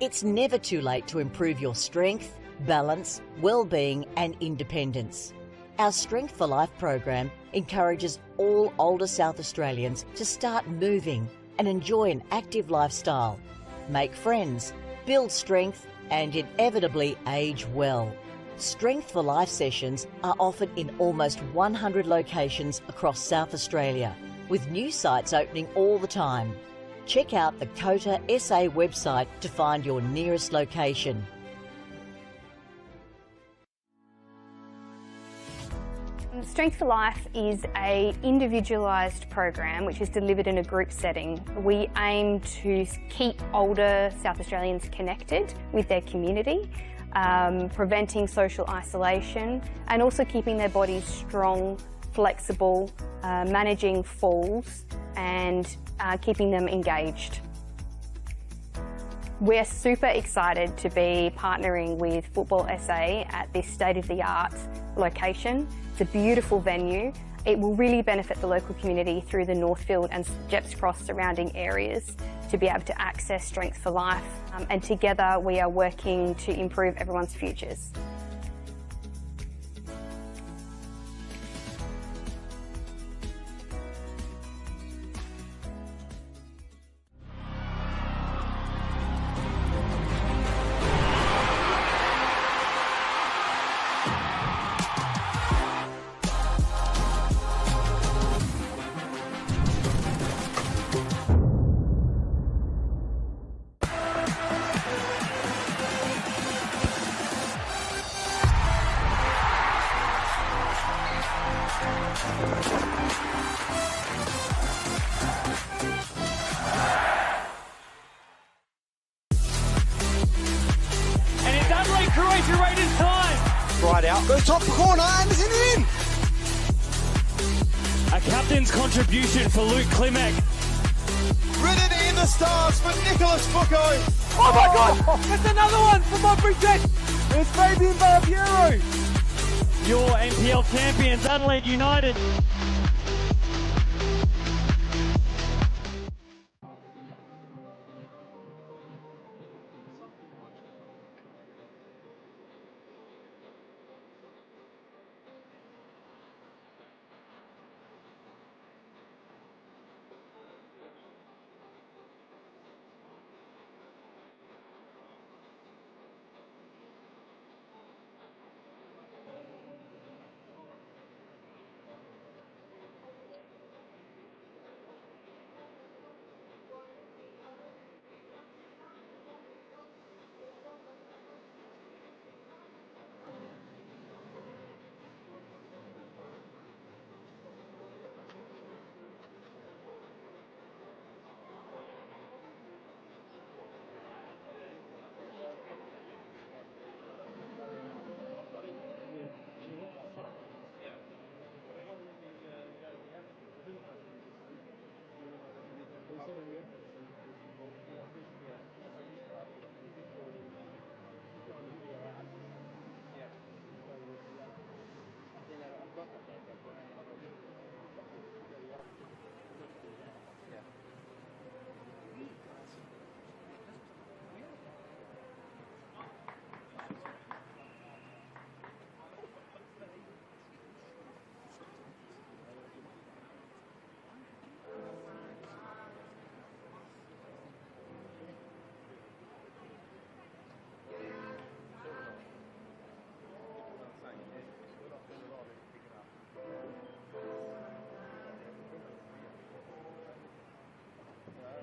It's never too late to improve your strength, balance, well-being and independence. Our Strength for Life program encourages all older South Australians to start moving and enjoy an active lifestyle, make friends, build strength and inevitably age well. Strength for Life sessions are offered in almost 100 locations across South Australia, with new sites opening all the time. Check out the COTA.SA website to find your nearest location. Strength for Life is an individualised program which is delivered in a group setting. We aim to keep older South Australians connected with their community, preventing social isolation and also keeping their bodies strong, flexible, managing falls and keeping them engaged. We're super excited to be partnering with Football SA at this state-of-the-art location. It's a beautiful venue. It will really benefit the local community through the Northfield and Jeps Cross surrounding areas to be able to access Strength for Life. And together we are working to improve everyone's futures. Adelaide, Croatia right in time. Right out, goes top corner and is in. A captain's contribution for Luke Klimek. Written in the stars for Nicholas Foucault. Oh my God! That's another one for my Bridget. It's Fabian Barbiero. Your NPL champions, Adelaide United.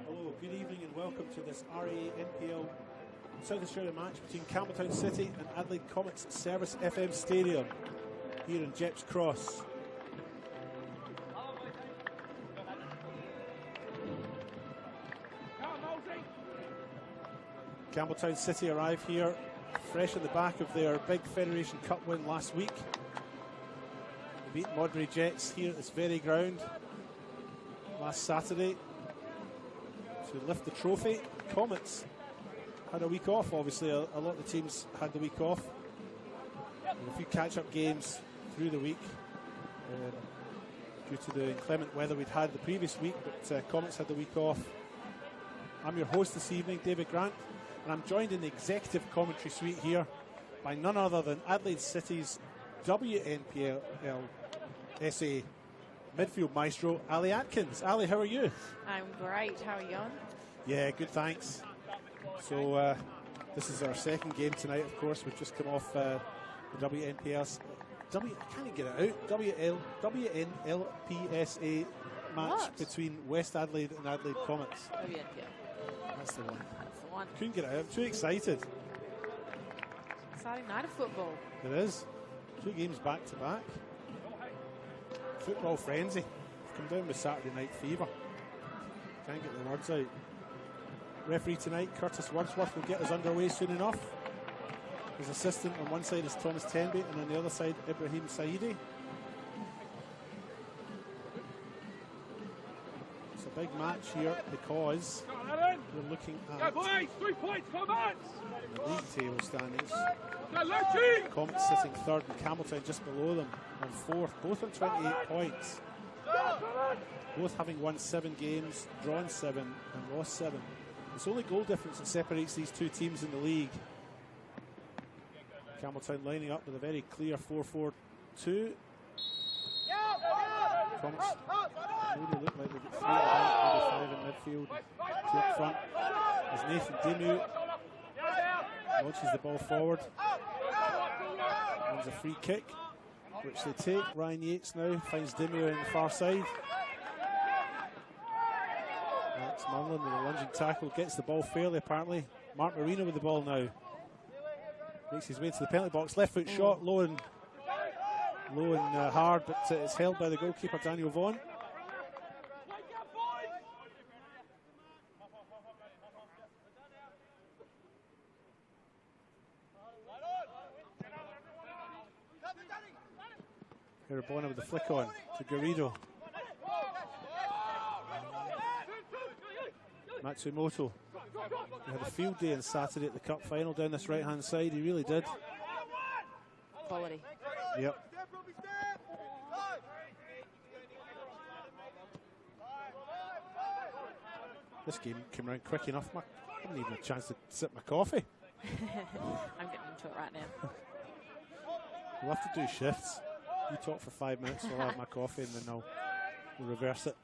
Hello, good evening and welcome to this NPL South Australia match between Campbelltown City and Adelaide Comets at Service FM Stadium here in Jeps Cross. Campbelltown City arrive here fresh on the back of their big Federation Cup win last week. They beat Modbury Jets here at this very ground last Saturday to lift the trophy. Comets had a week off, obviously. A lot of the teams had the week off. And a few catch-up games through the week due to the inclement weather we'd had the previous week, but Comets had the week off. I'm your host this evening, David Grant. And I'm joined in the executive commentary suite here by none other than Adelaide City's WNPLSA midfield maestro, Ali Atkins. Ali, how are you? I'm great. How are you on? Yeah, good, thanks. So this is our second game tonight, of course. We've just come off the WNPLS. I can't get it out. WNLPSA match between West Adelaide and Adelaide Comets. WNPL. That's the one. That's the one. Couldn't get it out. I'm too excited. Exciting night of football. It is. 2 games back to back. Football frenzy. Come down with Saturday night fever. Can't get the words out. Referee tonight, Curtis Wordsworth, will get us underway soon enough. His assistant on one side is Thomas Tenby, and on the other side, Ibrahim Saidi. It's a big match here because we're looking at the league table standings. Comets sitting third and Campbelltown just below them on fourth, both on 28 points. Both having won 7 games, drawn 7 and lost 7. It's only goal difference that separates these 2 teams in the league. Campbelltown lining up with a very clear 4-4-2. Comets really look like they've got 3 at the back, maybe 5 in midfield, 2 up front. As Nathan Demu launches the ball forward. There's a free kick, which they take. Ryan Yates now finds Demu on the far side. Alex Mullen with a lunging tackle, gets the ball fairly apparently. Mark Marino with the ball now. Makes his way to the penalty box, left foot shot, low and hard, but it's held by the goalkeeper Daniel Vaughan. Hirabona with the flick on to Garrido. Matsumoto. He had a field day on Saturday at the cup final down this right hand side. He really did. Quality. Yep. This game came around quick enough. I didn't even have a chance to sip my coffee. I'm getting into it right now. We'll have to do shifts. You talk for 5 minutes, I'll have my coffee, and then we'll reverse it.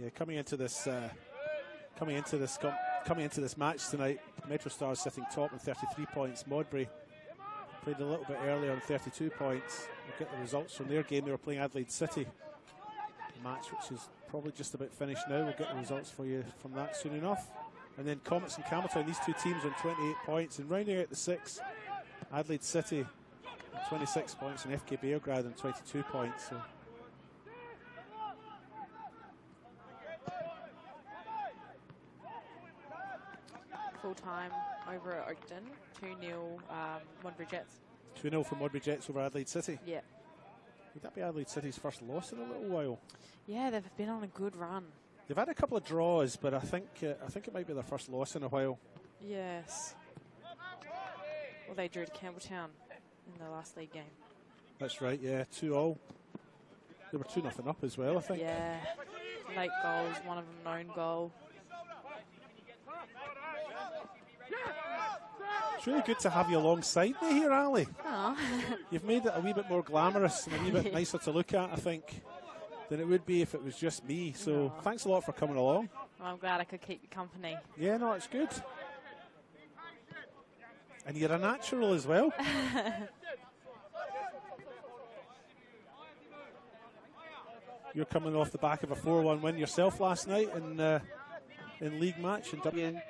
Yeah, coming into this match tonight, Metro Stars sitting top on 33 points. Modbury played a little bit earlier on 32 points. We'll get the results from their game. They were playing Adelaide City, a match which is probably just about finished now. We'll get the results for you from that soon enough. And then Comets and Campbelltown, these 2 teams on 28 points. And rounding out the 6, Adelaide City on 26 points and FK Beograd on 22 points. So Full time over at Oakton, 2-0 Modbury Jets. 2-0 for Modbury Jets over Adelaide City. Yeah. Would that be Adelaide City's first loss in a little while? Yeah, they've been on a good run. They've had a couple of draws, but I think it might be their first loss in a while. Yes. Well, they drew to Campbelltown in the last league game. That's right, yeah, 2-0. They were 2-0 up as well, I think. Yeah. Late goals, one of them known goal. It's really good to have you alongside me here, Ali. Oh. You've made it a wee bit more glamorous and a wee bit nicer to look at, I think, than it would be if it was just me. So thanks a lot for coming along. Well, I'm glad I could keep you company. Yeah, no, it's good. And you're a natural as well. You're coming off the back of a 4-1 win yourself last night in league match in WNPL.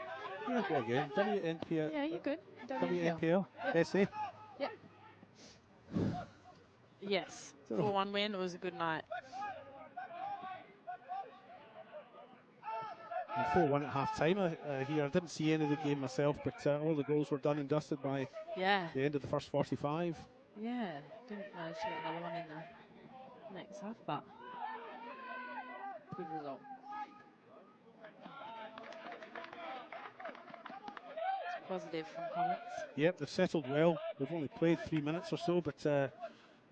Yeah, you're good. WNPLSA. Yeah. Yes. 4-1 win. It was a good night. 4-1 at half time here. I didn't see any of the game myself, but all the goals were done and dusted by the end of the first 45. Yeah. Didn't manage to get another one in the next half, but good result. It's positive from Comets. Yep, they've settled well. They've only played 3 minutes or so, but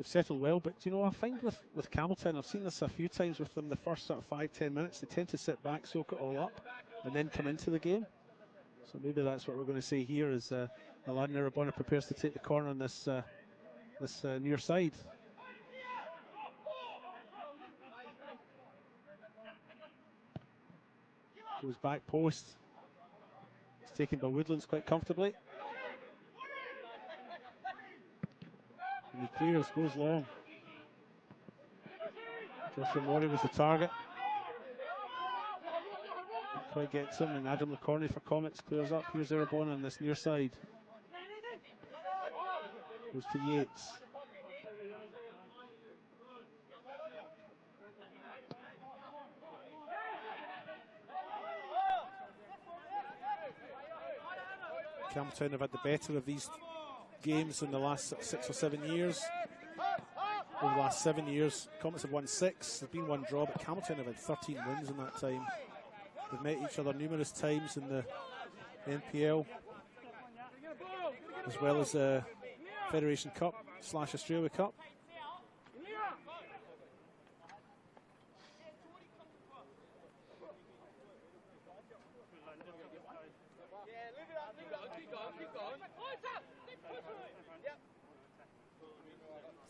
they've settled well. But you know, I find with Campbelltown, I've seen this a few times with them. The first sort of 5-10 minutes, they tend to sit back, soak it all up, and then come into the game. So maybe that's what we're going to see here as Aladdin Irabona prepares to take the corner on this near side. Goes back post. It's taken by Woodlands quite comfortably. And he clears, goes long. Joshua Mori was the target. Not quite gets him, and Adam LaCorney for Comets clears up. Here's Irabona on this near side. Goes to Yates. Campbelltown have had the better of these games in the last 6 or 7 years. Over the last 7 years, Comets have won 6. There's been 1 draw, but Campbelltown have had 13 wins in that time. They've met each other numerous times in the NPL, as well as Federation Cup / Australia Cup.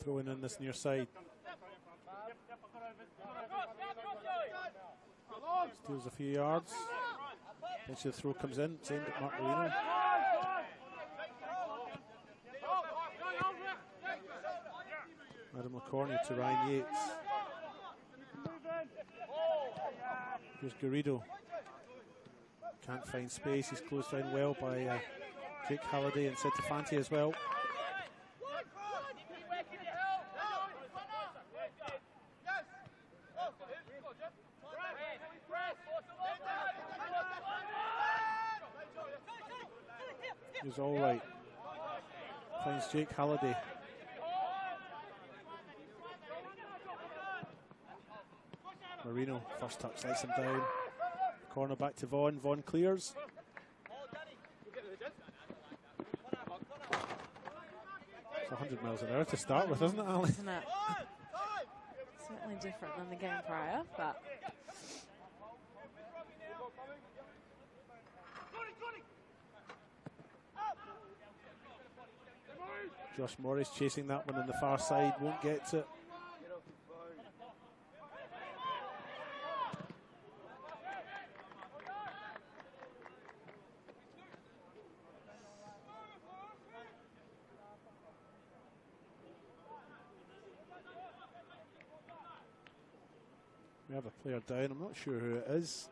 Throwing in this near side. Steals a few yards. Eventually the throw comes in. It's aimed at Mark Marino. Adam LaCorney to Ryan Yates. Here's Garrido. Can't find space. He's closed down well by Jake Halliday and Centofanti as well. He's all right. Finds Jake Halliday. Marino, first touch, lets him down. Corner back to Vaughan. Vaughan clears. It's 100 miles an hour to start with, isn't it, Ali? Isn't it? Certainly different than the game prior, but Josh Morris chasing that one on the far side, won't get to it. We have a player down, I'm not sure who it is.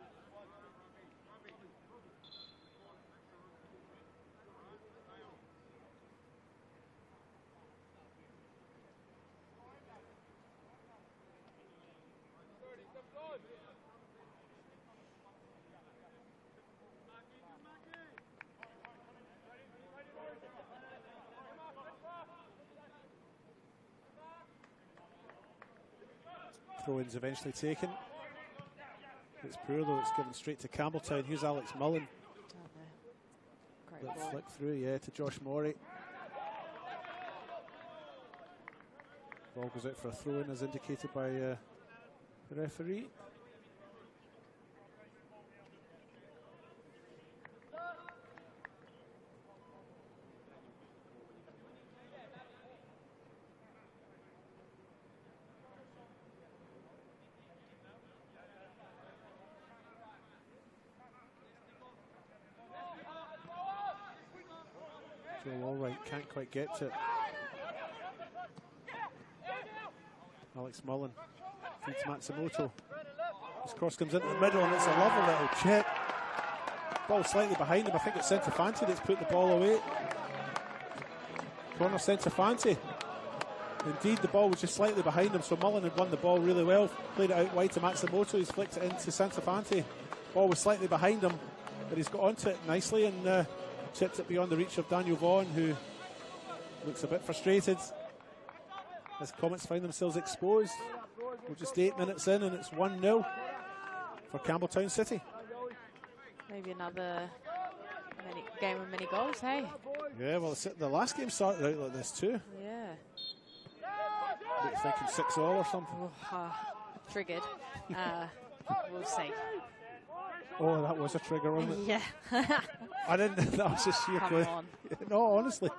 Throw-ins eventually taken. It's poor though, it's given straight to Campbelltown. Here's Alex Mullen. great Little ball. flick through, yeah, to Josh Mori. Ball goes out for a throw-in as indicated by the referee. All right, can't quite get to it. Alex Mullen feeds Matsumoto. His cross comes into the middle and it's a lovely little chip. Ball slightly behind him. I think it's Centofanti that's put the ball away. Corner Centofanti. Indeed, the ball was just slightly behind him, so Mullen had won the ball really well. Played it out wide to Matsumoto. He's flicked it into Centofanti. Ball was slightly behind him, but he's got onto it nicely and chipped it beyond the reach of Daniel Vaughan, who looks a bit frustrated as Comets find themselves exposed. We're just 8 minutes in and it's 1-0 for Campbelltown City. Maybe another game with many goals, hey? Yeah, well, the last game started out like this too. Yeah. thinking 6-all or something. Triggered. We'll see. Oh, that was a trigger, wasn't it? Yeah. I didn't. That was just sheer play. Come on. No, honestly.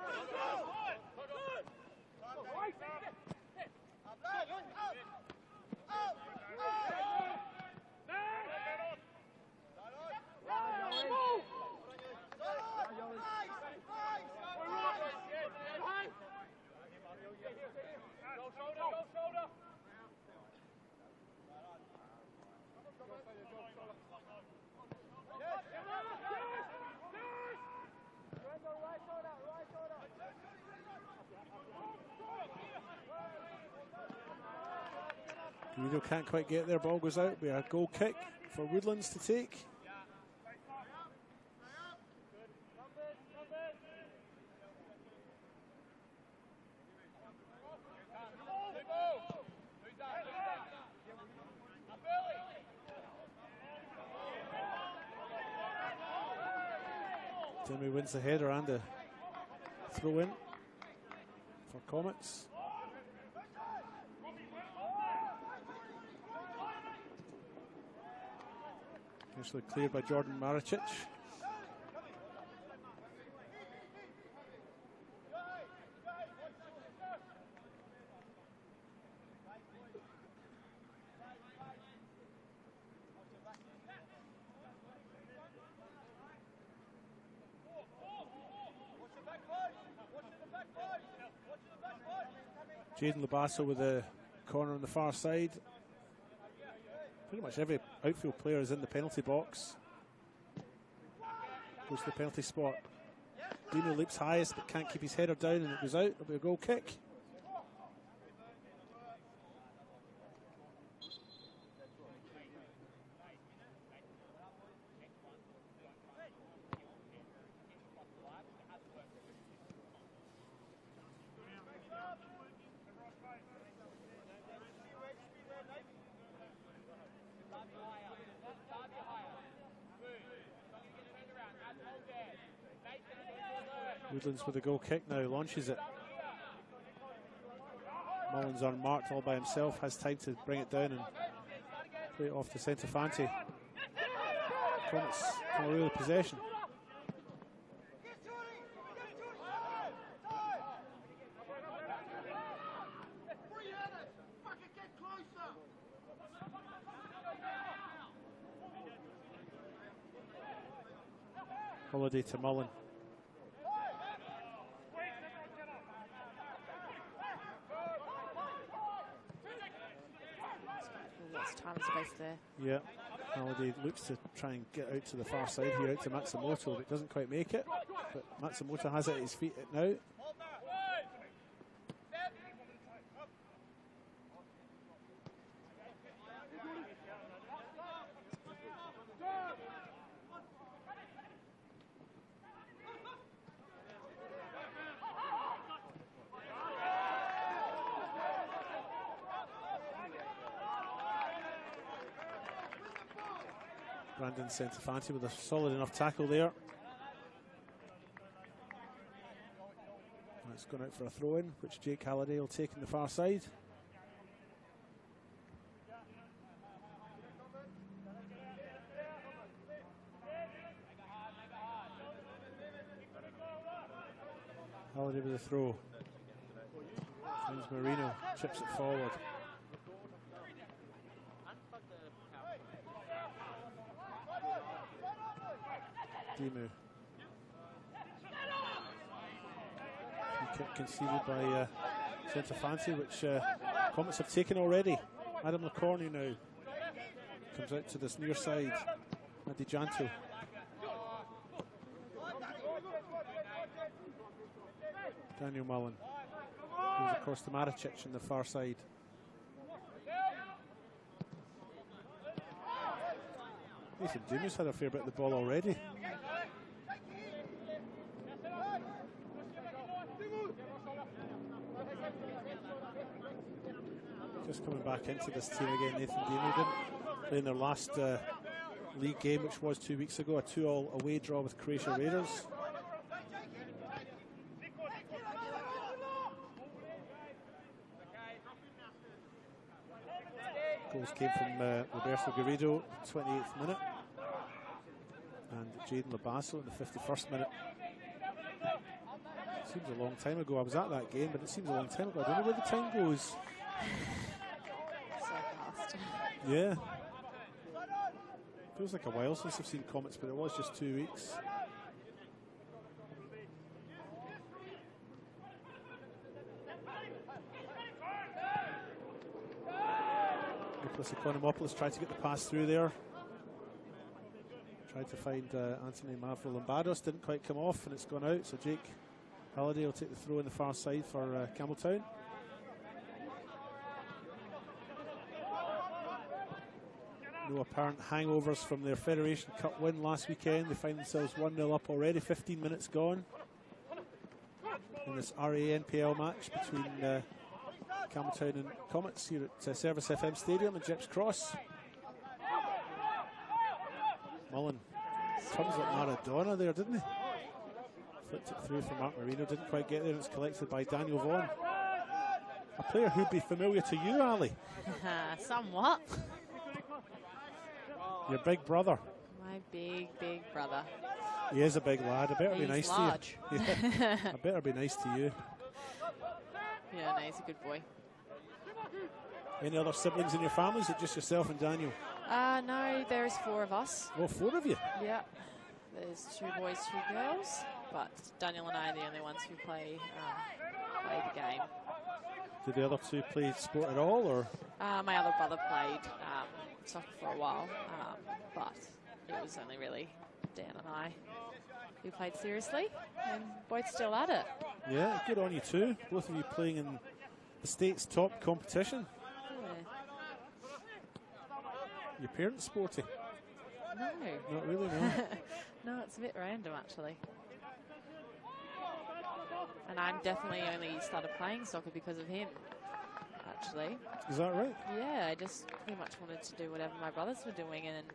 Guido can't quite get there, ball goes out. We have a goal kick for Woodlands to take. Timmy wins the header and the throw in for Comets. Actually cleared by Jordan Maricic. Jaden Labasso with the corner on the far side. Pretty much every outfield player is in the penalty box. Goes to the penalty spot. Dino leaps highest but can't keep his header down and it goes out. It'll be a goal kick. Woodlands with a goal kick now, launches it. Mullins unmarked all by himself, has time to bring it down and play it off to Centofanti. Comets can away with possession. Holiday to Mullen. Lots of time and space there. Yeah, Holiday looks to try and get out to the far side here, out to Matsumoto, but doesn't quite make it. But Matsumoto has it at his feet now. Brandon Centofanti with a solid enough tackle there. It's gone out for a throw-in, which Jake Halliday will take in the far side. Halliday with a throw. James Marino chips it forward. Dimu. Kick conceded by Centofanti, which Comets have taken already. Adam LaCorney now comes out to this near side. Adi Janto. Daniel Mullen goes across to Maricic on the far side. Nathan Dimu's had a fair bit of the ball already. Just coming back into this team again, Nathan Dimu didn't play in their last league game, which was 2 weeks ago, a 2-all away draw with Croatia Raiders. Goals came from Roberto Garrido, 28th minute, and Jaden Labasso in the 51st minute. Seems a long time ago. I was at that game, but it seems a long time ago. I don't know where the time goes. So fast. Yeah. Feels like a while since I've seen Comets, but it was just 2 weeks. Nicholas Economopoulos tried to get the pass through there. Tried to find Anthony Mavro-Lombardos, didn't quite come off, and it's gone out. So Jake Halliday will take the throw on the far side for Campbelltown. No apparent hangovers from their Federation Cup win last weekend. They find themselves 1-0 up already, 15 minutes gone in this RA-NPL match between Campbelltown and Comets here at Service FM Stadium in Gipps Cross. Mullen turns like Maradona there, didn't he? Flipped it through for Mark Marino, didn't quite get there, and it's collected by Daniel Vaughan. A player who'd be familiar to you, Ali. Somewhat. Your big brother. My big brother. He is a big lad. I better be He's nice large. to you. Yeah. I better be nice to you. Yeah, no, he's a good boy. Any other siblings in your family? Is it just yourself and Daniel? No, there's 4 of us. Oh, 4 of you? Yeah. There's 2 boys, 2 girls, but Daniel and I are the only ones who play the game. Did the other 2 play sport at all, or? My other brother played soccer for a while, but it was only really Dan and I who played seriously, and both still at it. Yeah, good on you too. Both of you playing in the state's top competition. Yeah. Your parents sporty? No. Not really, no. No, it's a bit random actually. And I'm definitely only started playing soccer because of him, actually. Is that right? Yeah, I just pretty much wanted to do whatever my brothers were doing and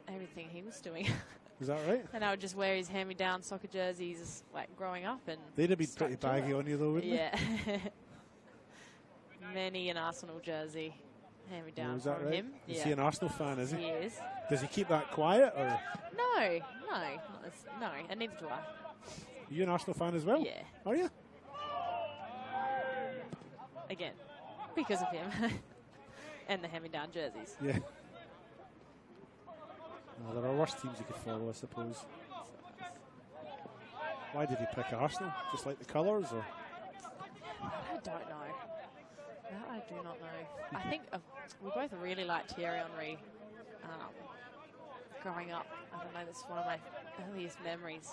everything he was doing. Is that right? And I would just wear his hand-me-down soccer jerseys like growing up. And they'd have been pretty baggy on you though, wouldn't they? Yeah. Many an Arsenal jersey hand-me-down is that from right? him. Is he an Arsenal fan, is he? He is. Does he keep that quiet, or? No, and neither do I. Are you an Arsenal fan as well? Yeah. Are you? Again, because of him. And the hand-me-down jerseys. Yeah. Well, there are worse teams you could follow, I suppose. Why did he pick Arsenal? Just like the colours, or? I don't know. That I do not know. I think we both really liked Thierry Henry growing up. I don't know, that's one of my earliest memories.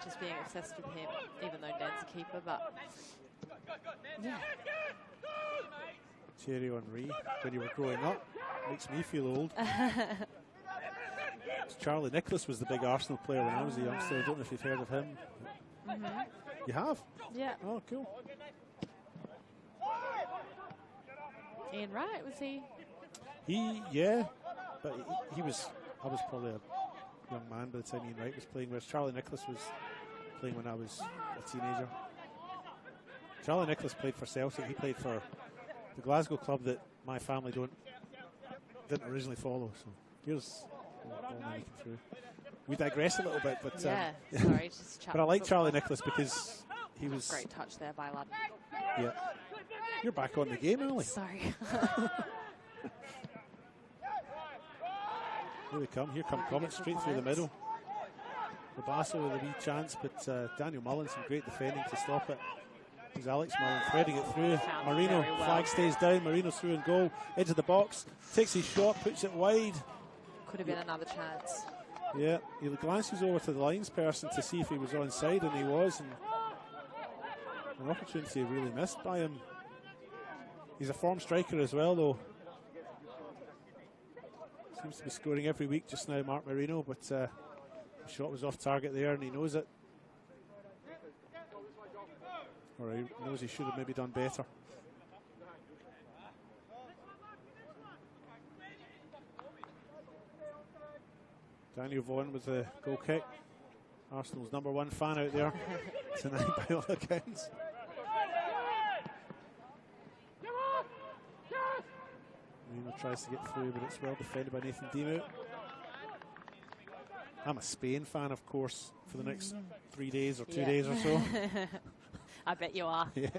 Just being obsessed with him, even though Dan's a keeper, but yeah. Thierry Henry, when you were growing up, makes me feel old. Charlie Nicholas was the big Arsenal player when I was a youngster. I don't know if you've heard of him. Mm-hmm. You have? Yeah. Oh, cool. Ian Wright, was he? Yeah, but he was, I was probably a young man by the time Ian Wright was playing, whereas Charlie Nicholas was playing when I was a teenager. Charlie Nicholas played for Celtic. He played for the Glasgow club that my family didn't originally follow. So here's all making through. We digress a little bit, but yeah, sorry, just but I like Charlie Nicholas because he was great touch there by Lud. Yeah, you're back on the game, Ali. Sorry. Here they come. Here come Comets straight through the middle. Labasso with a wee chance, but Daniel Mullen, some great defending to stop it. Here's Alex Mullen threading it through. Marino, flag stays down. Marino's through and goal. Edge of the box. Takes his shot, puts it wide. Could have been another chance. Yeah, he glances over to the lines person to see if he was onside, and he was. And an opportunity really missed by him. He's a form striker as well, though. Seems to be scoring every week just now, Mark Marino, but the shot was off target there, and he knows it. Or he knows he should have maybe done better. Daniel Vaughan with the goal kick. Arsenal's #1 fan out there tonight by all accounts. Corner tries to get through, but it's well defended by Nathan Demu. I'm a Spain fan, of course, for the next 3 days or 2 days or so. I bet you are. Yeah.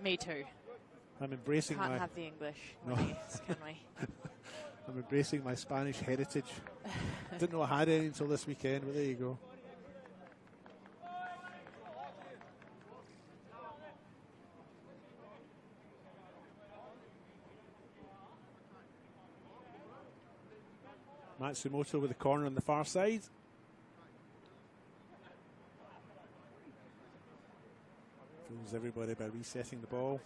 Me too. I'm embracing Can't my... have the English, No. can we? I'm embracing my Spanish heritage. Didn't know I had any until this weekend, but there you go. Matsumoto with the corner on the far side. Fools everybody by resetting the ball.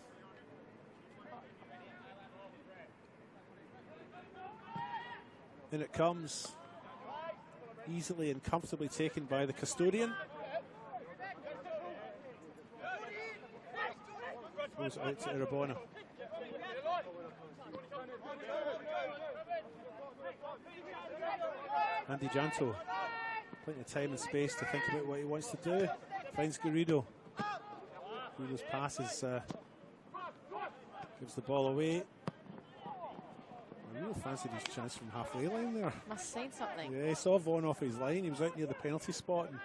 In it comes. Easily and comfortably taken by the custodian. Throws it out to Irabona. Andy Janto, plenty of time and space to think about what he wants to do. Finds Garrido. Garrido's passes gives the ball away. I really fancied his chance from halfway line there. Must have seen something. Yeah, he saw Vaughan off his line. He was out near the penalty spot and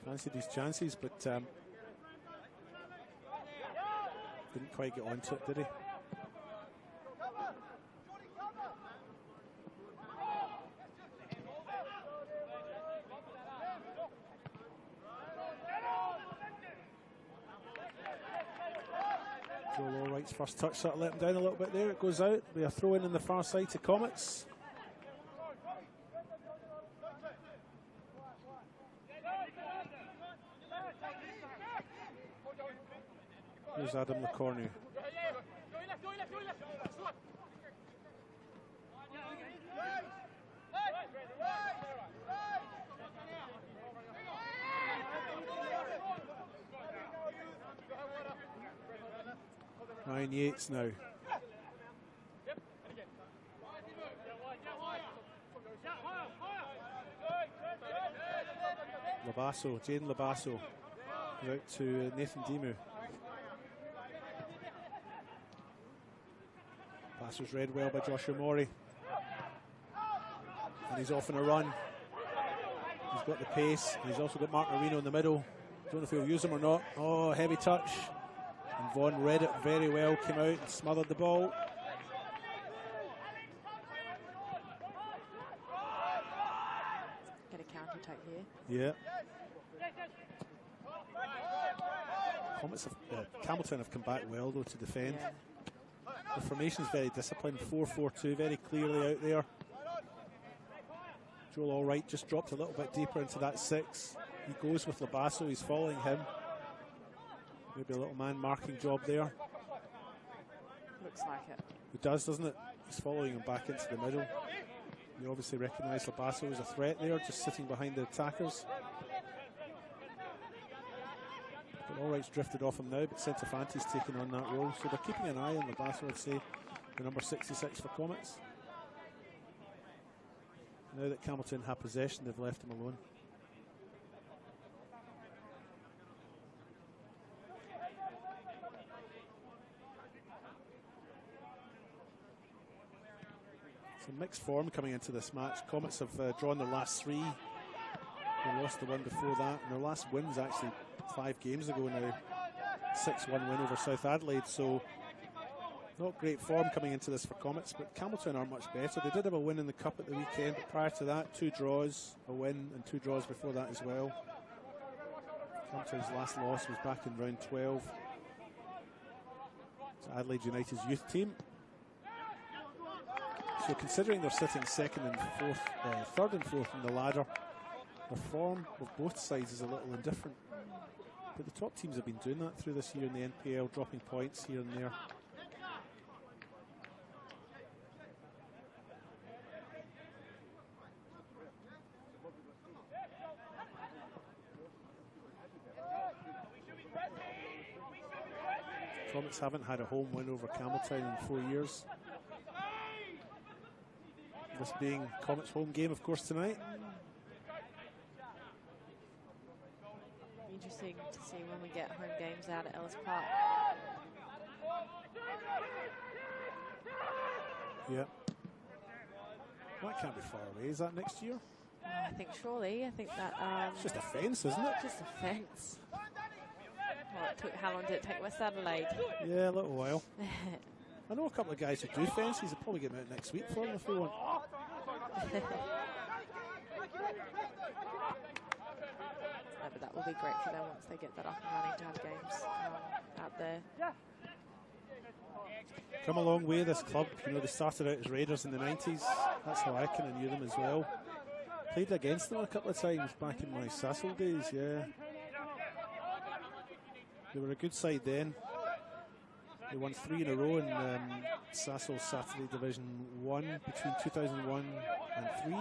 fancied his chances, but didn't quite get onto it, did he? Joel Allwright's first touch sort of let him down a little bit there. It goes out. We are throwing in the far side to Comets. Here's Adam Lecornu. Ryan Yates now. Labasso, Jaden Labasso. Out to Nathan Demu. Pass was read well by Joshua Morey. And he's off on a run. He's got the pace. He's also got Mark Marino in the middle. Don't know if he'll use him or not. Oh, heavy touch. And Vaughan read it very well, came out and smothered the ball. Get a counter attack here. Yeah. Comets have, Campbelltown have come back well though to defend. Yeah. The formation's very disciplined, 4-4-2, very clearly out there. Joel Allwright just dropped a little bit deeper into that 6. He goes with Labasso, he's following him. Maybe a little man marking job there. Looks like it. It does, doesn't it? He's following him back into the middle. You obviously recognise Labasso as a threat there, just sitting behind the attackers. But Allwright's drifted off him now, but Centofanti's taking on that role. So they're keeping an eye on Labasso, I'd say, the number 66 for Comets. Now that Campbelltown have possession, they've left him alone. Some mixed form coming into this match. Comets have drawn their last 3. They lost the one before that. And their last win's actually 5 games ago now. 6-1 win over South Adelaide. So not great form coming into this for Comets, but Campbelltown are much better. They did have a win in the Cup at the weekend, but prior to that, 2 draws, a win and 2 draws before that as well. Campbelltown's last loss was back in round 12 to Adelaide United's youth team. So considering they're sitting third and fourth in the ladder, the form of both sides is a little indifferent. But the top teams have been doing that through this year in the NPL, dropping points here and there. Comets haven't had a home win over Campbelltown in 4 years. This being Comets' home game, of course, tonight. Interesting to see when we get home games out at Ellis Park. Yeah. That can't be far away. Is that next year? I think surely. I think that. It's just a fence, isn't it? Just a fence. Well, how long did it take West Adelaide? Yeah, a little while. I know a couple of guys who do fences. I'll probably get them out next week for them if they want. But that will be great for them once they get that up and running to have games out there. Come a long way, this club. You know, they started out as Raiders in the 90s. That's how I kind of knew them as well. Played against them a couple of times back in my Sassel days, yeah. They were a good side then. They won 3 in a row in Sassel Saturday Division 1 between 2001 and 3.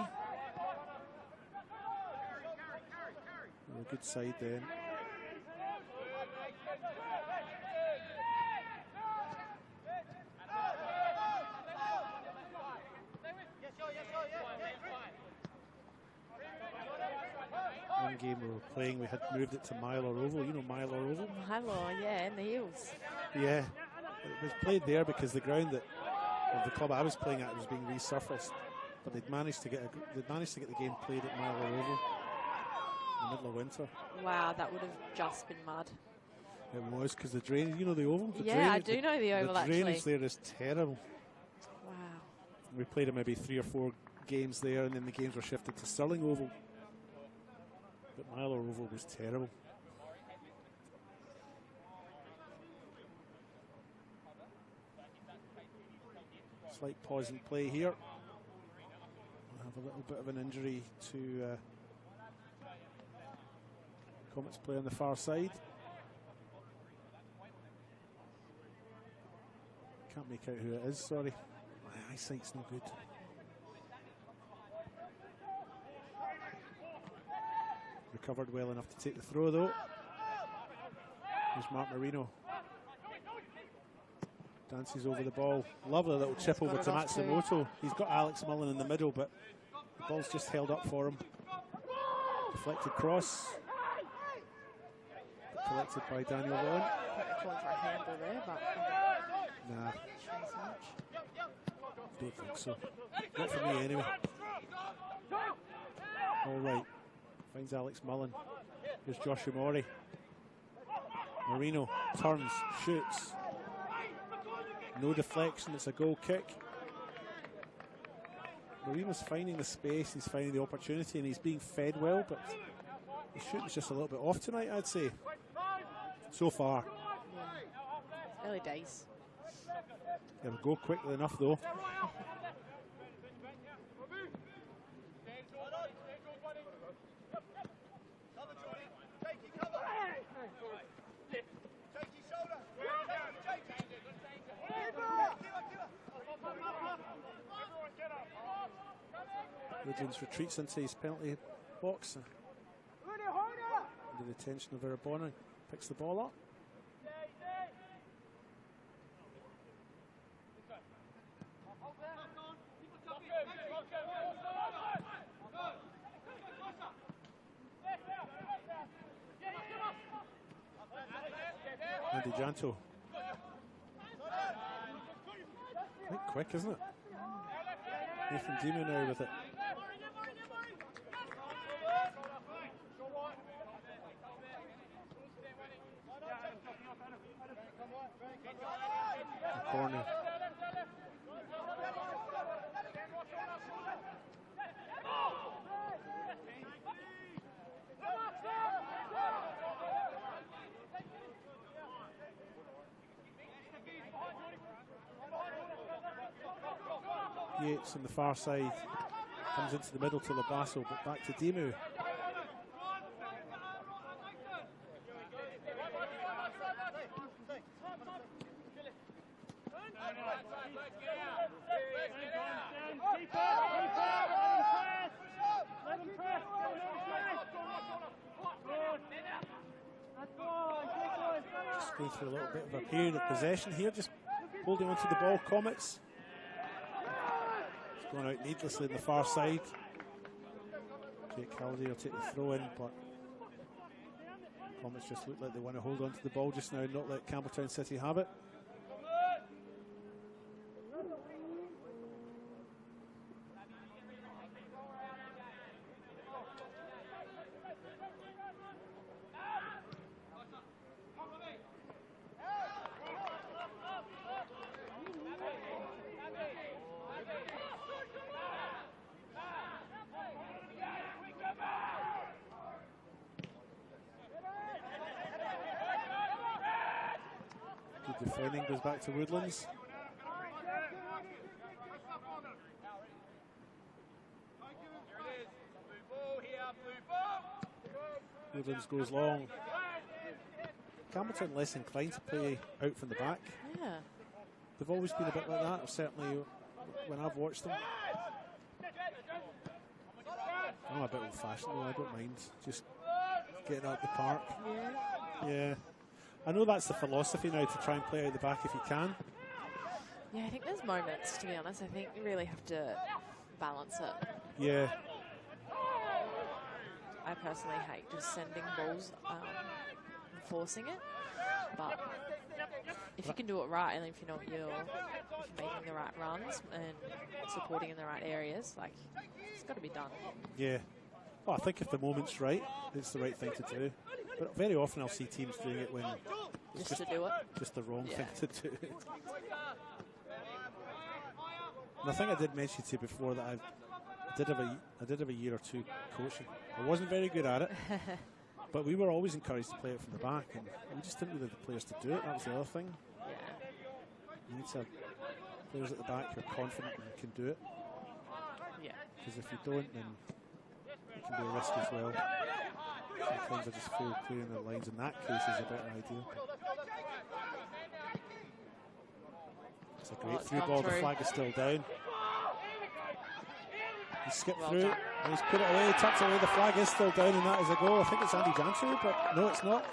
They were a good side then. One game we were playing, we had moved it to Mylor Oval. You know Mylor Oval? Mylor, yeah, in the hills. Yeah, it was played there because the ground of the club I was playing at was being resurfaced, but they'd managed to get the game played at Mylor Oval in the middle of winter. Wow, that would have just been mud. It was because the drainage, you know the oval? The yeah, drainage, I do know the oval actually. The drainage there is terrible. Wow. We played maybe 3 or 4 games there, and then the games were shifted to Stirling Oval. But Mylor Oval was terrible. Slight pause in play here. We'll have a little bit of an injury to Comets play on the far side. Can't make out who it is, sorry. My eyesight's no good. Recovered well enough to take the throw though. Here's Mark Marino. Dances over the ball. Lovely little chip over to Matsumoto. He's got Alex Mullen in the middle, but the ball's just held up for him. Deflected cross. Collected by Daniel Vaughan. Calling for a handle there, but nah. Don't think so. Not for me anyway. All right. Finds Alex Mullen. Here's Joshua Morey. Marino turns, shoots. No deflection, it's a goal kick. Marino's finding the space, he's finding the opportunity, and he's being fed well, but his shooting's just a little bit off tonight, I'd say. So far. yeah. Early days. It'll go quickly enough though. Woodlands retreats into his penalty box under the tension of Verabona. Picks the ball up. Andy Janto. Quite quick, isn't it? Nathan Demo now with it. Corner. Yates on the far side comes into the middle to Labasso, but back to Demu. Just going through a little bit of a period of possession here, just holding onto the ball, Comets. It's going out needlessly on the far side. Jake Halliday will take the throw in, but Comets just look like they want to hold on to the ball just now, not let Campbelltown City have it. defending goes back to Woodlands. Woodlands goes long. Campbelltown less inclined to play out from the back. Yeah. They've always been a bit like that, certainly when I've watched them. I'm a bit old-fashioned though, I don't mind just getting out the park. Yeah. I know that's the philosophy now, to try and play out the back if you can. Yeah, I think there's moments, to be honest. I think you really have to balance it. Yeah. I personally hate just sending balls and forcing it, but if you can do it right, and if you know if you're making the right runs and supporting in the right areas, like, it's got to be done. Yeah. Well, I think if the moment's right, it's the right thing to do. But very often I'll see teams doing it when it's just to do it. Just the wrong thing to do. And I think I did mention to you before that I did have a year or two coaching. I wasn't very good at it, but we were always encouraged to play it from the back, and we just didn't really have the players to do it. That was the other thing. Yeah. You need to have players at the back who are confident and can do it. Yeah. Because if you don't, then it can be a risk as well. Sometimes I just feel clearing the lines in that case is a better idea. It's a great through ball. The flag is still down. He skipped through, and he's put it away, tucks it away. The flag is still down, and that is a goal. I think it's Andy Jancher, but no, it's not.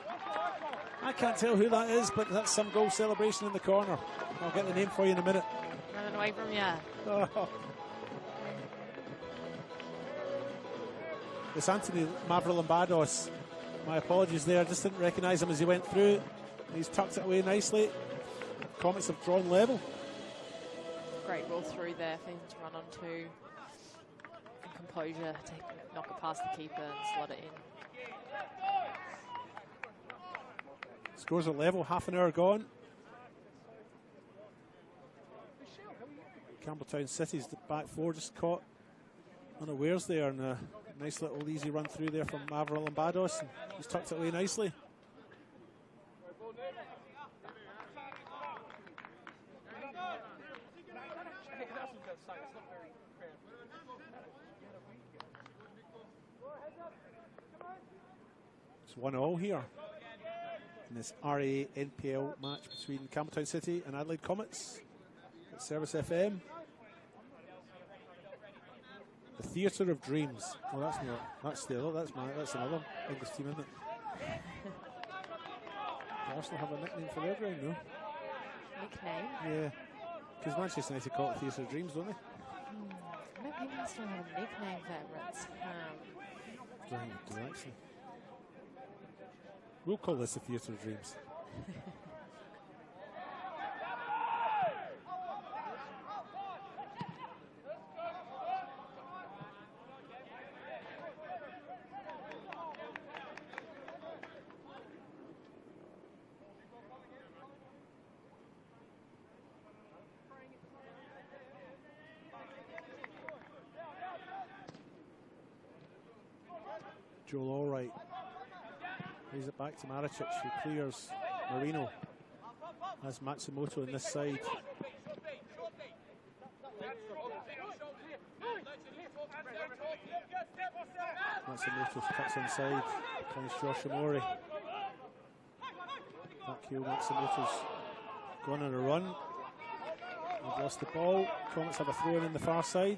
I can't tell who that is, but that's some goal celebration in the corner. I'll get the name for you in a minute. Running away from you. Oh. It's Anthony Mavrolambados. My apologies there. I just didn't recognise him as he went through. He's tucked it away nicely. Comets have drawn level. Great ball through there for him to run onto. And composure, knock it past the keeper and slot it in. Scores are level, half an hour gone. Campbelltown City's back four just caught unawares there, and a nice little easy run through there from Mavrolambados, and he's tucked it away nicely. It's 1-1 here in this RA-NPL match between Campbelltown City and Adelaide Comets at Service FM. The Theatre of Dreams. Oh, that's not. That's the other. That's another English team, isn't it? Do Arsenal have a nickname for their ground, no? Nickname? Yeah. Because Manchester United call it Theatre of Dreams, don't they? Maybe they still have a nickname favourites. I don't think they do, actually. We'll call this the Theatre of Dreams. Joel Allwright. Plays it back to Maricic, who clears Marino. Has Matsumoto on this side. Matsumoto cuts inside. Finds Josh Amori. Back heel, Matsumoto's gone on a run. They've lost the ball. Comets have a throw in the far side.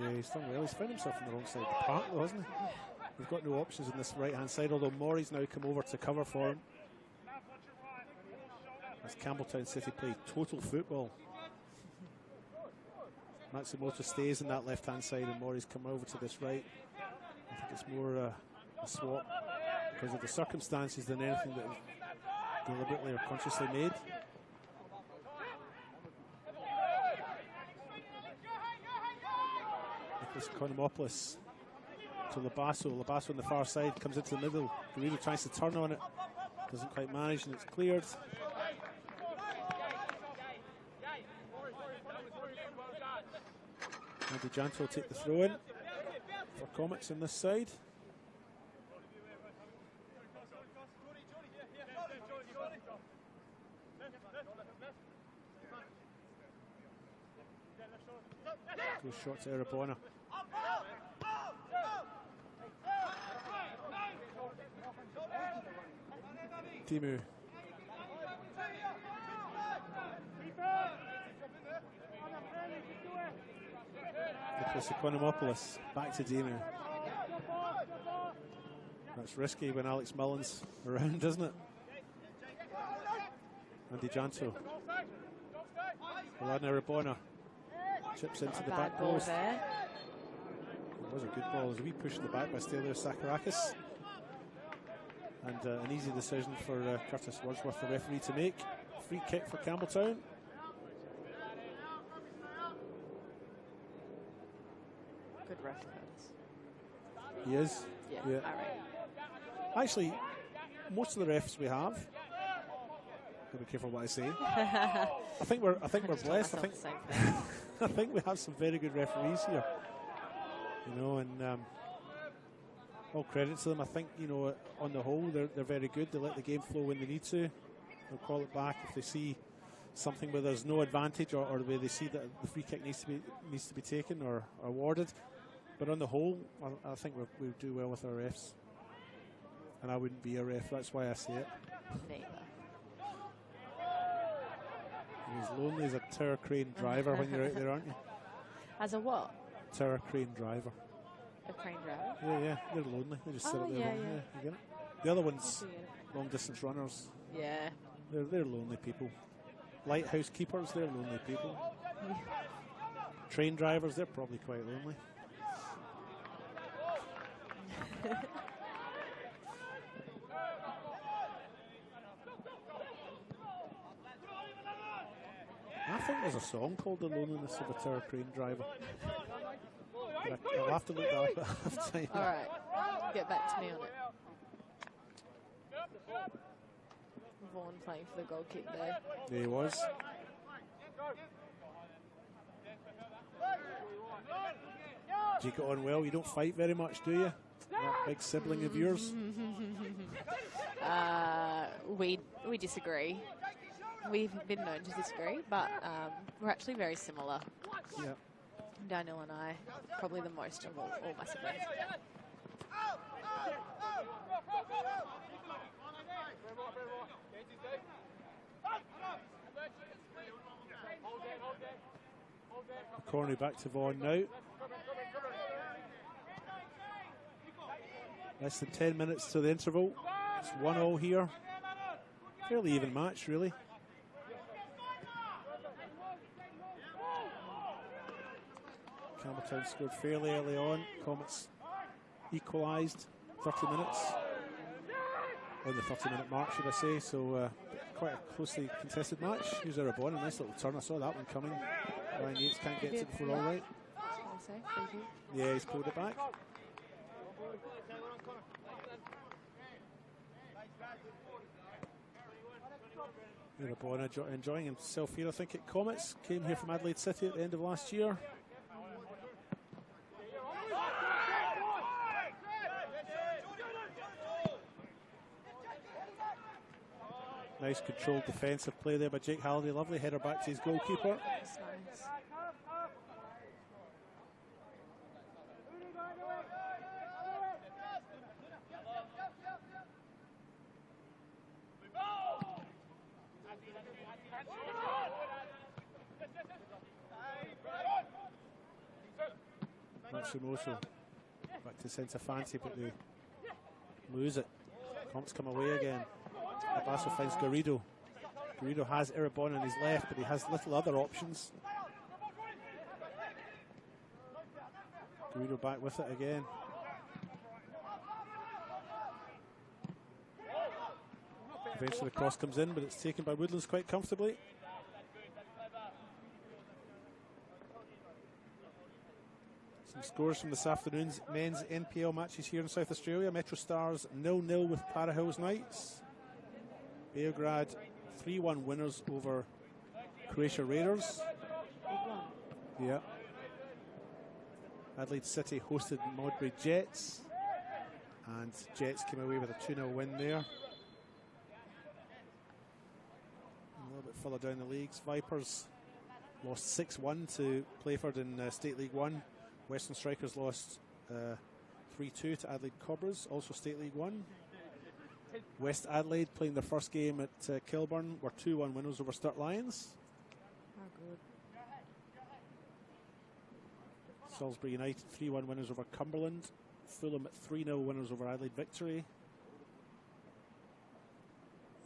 Yeah, he's done well. He's found himself on the wrong side of the park, though, hasn't he? We've got no options on this right-hand side, although Maury's now come over to cover for him. As Campbelltown City play total football. Matsumoto stays on that left-hand side, and Maury's come over to this right. I think it's more a swap because of the circumstances than anything that was deliberately or consciously made. Konomopoulos to Labasso. Labasso on the far side comes into the middle. Guerrero tries to turn on it, doesn't quite manage, and it's cleared. Andy Janto will take the throw in for Comets on this side. Good shot to Erebona. Timu. Nicholas Economopoulos back to Dimu. That's risky when Alex Mullen's around, isn't it? Andy Janto. Alain Erebona chips into the back post. It was a good ball. It was a wee push in the back by Stelios Sakarakis. And an easy decision for Curtis Wordsworth, the referee, to make. Free kick for Campbelltown. Good reference. He is. Yeah. Yeah. All right. Actually, most of the refs we have. Gotta be careful what I say. I think we're blessed. I think we have some very good referees here. You know, and all credit to them. I think, you know, on the whole, they're very good. They let the game flow when they need to. They'll call it back if they see something where there's no advantage, or where they see that the free kick needs to be taken or awarded. But on the whole, I think we do well with our refs. And I wouldn't be a ref. That's why I say it. Neither. You're as lonely as a tower crane driver when you're out there, aren't you? As a what? Tower crane driver. A crane driver? Yeah, they're lonely. They just sit Oh, up there. yeah, lonely. yeah. You get it? The other ones, I see it. long distance runners, Yeah. they're lonely people. Lighthouse keepers, they're lonely people. Train drivers, they're probably quite lonely. I think there's a song called The Loneliness of a Tower Crane Driver. I'll have to look that up at half time. All right. Get back to me on it. Vaughan playing for the goal kick there. There he was. Do you get on well? You don't fight very much, do you? That big sibling of yours? We disagree. We've been known to disagree, but we're actually very similar. Yeah. Daniel and I, probably the most of all my siblings. Corner back to Vaughan now. Less than 10 minutes to the interval. It's 1-1 here. Fairly even match, really. Campbelltown scored fairly early on. Comets equalised 30 minutes. On the 30-minute mark, should I say. So quite a closely contested match. Here's Erebona, a nice little turn. I saw that one coming. Ryan Yates can't get to it before all right. Yeah, he's pulled it back. Erebona enjoying himself here, I think, at Comets. Came here from Adelaide City at the end of last year. Nice controlled defensive play there by Jake Halliday. Lovely header back to his goalkeeper. That's nice. Matsumoto back to centre fancy, but they lose it. Comps come away again. Abasso finds Garrido. Garrido has Erebona on his left, but he has little other options. Garrido back with it again. Eventually the cross comes in, but it's taken by Woodlands quite comfortably. Some scores from this afternoon's men's NPL matches here in South Australia. Metro Stars 0-0 with Para Hills Knights. Beograd 3-1 winners over Croatia Raiders. Yeah. Adelaide City hosted Modbury Jets, and Jets came away with a 2-0 win there. And a little bit further down the leagues, Vipers lost 6-1 to Playford in State League 1. Western Strikers lost 3-2 to Adelaide Cobras, also State League 1. West Adelaide, playing their first game at Kilburn, were 2-1 winners over Sturt Lions. Oh, good. Salisbury United 3-1 winners over Cumberland. Fulham at 3-0 winners over Adelaide Victory.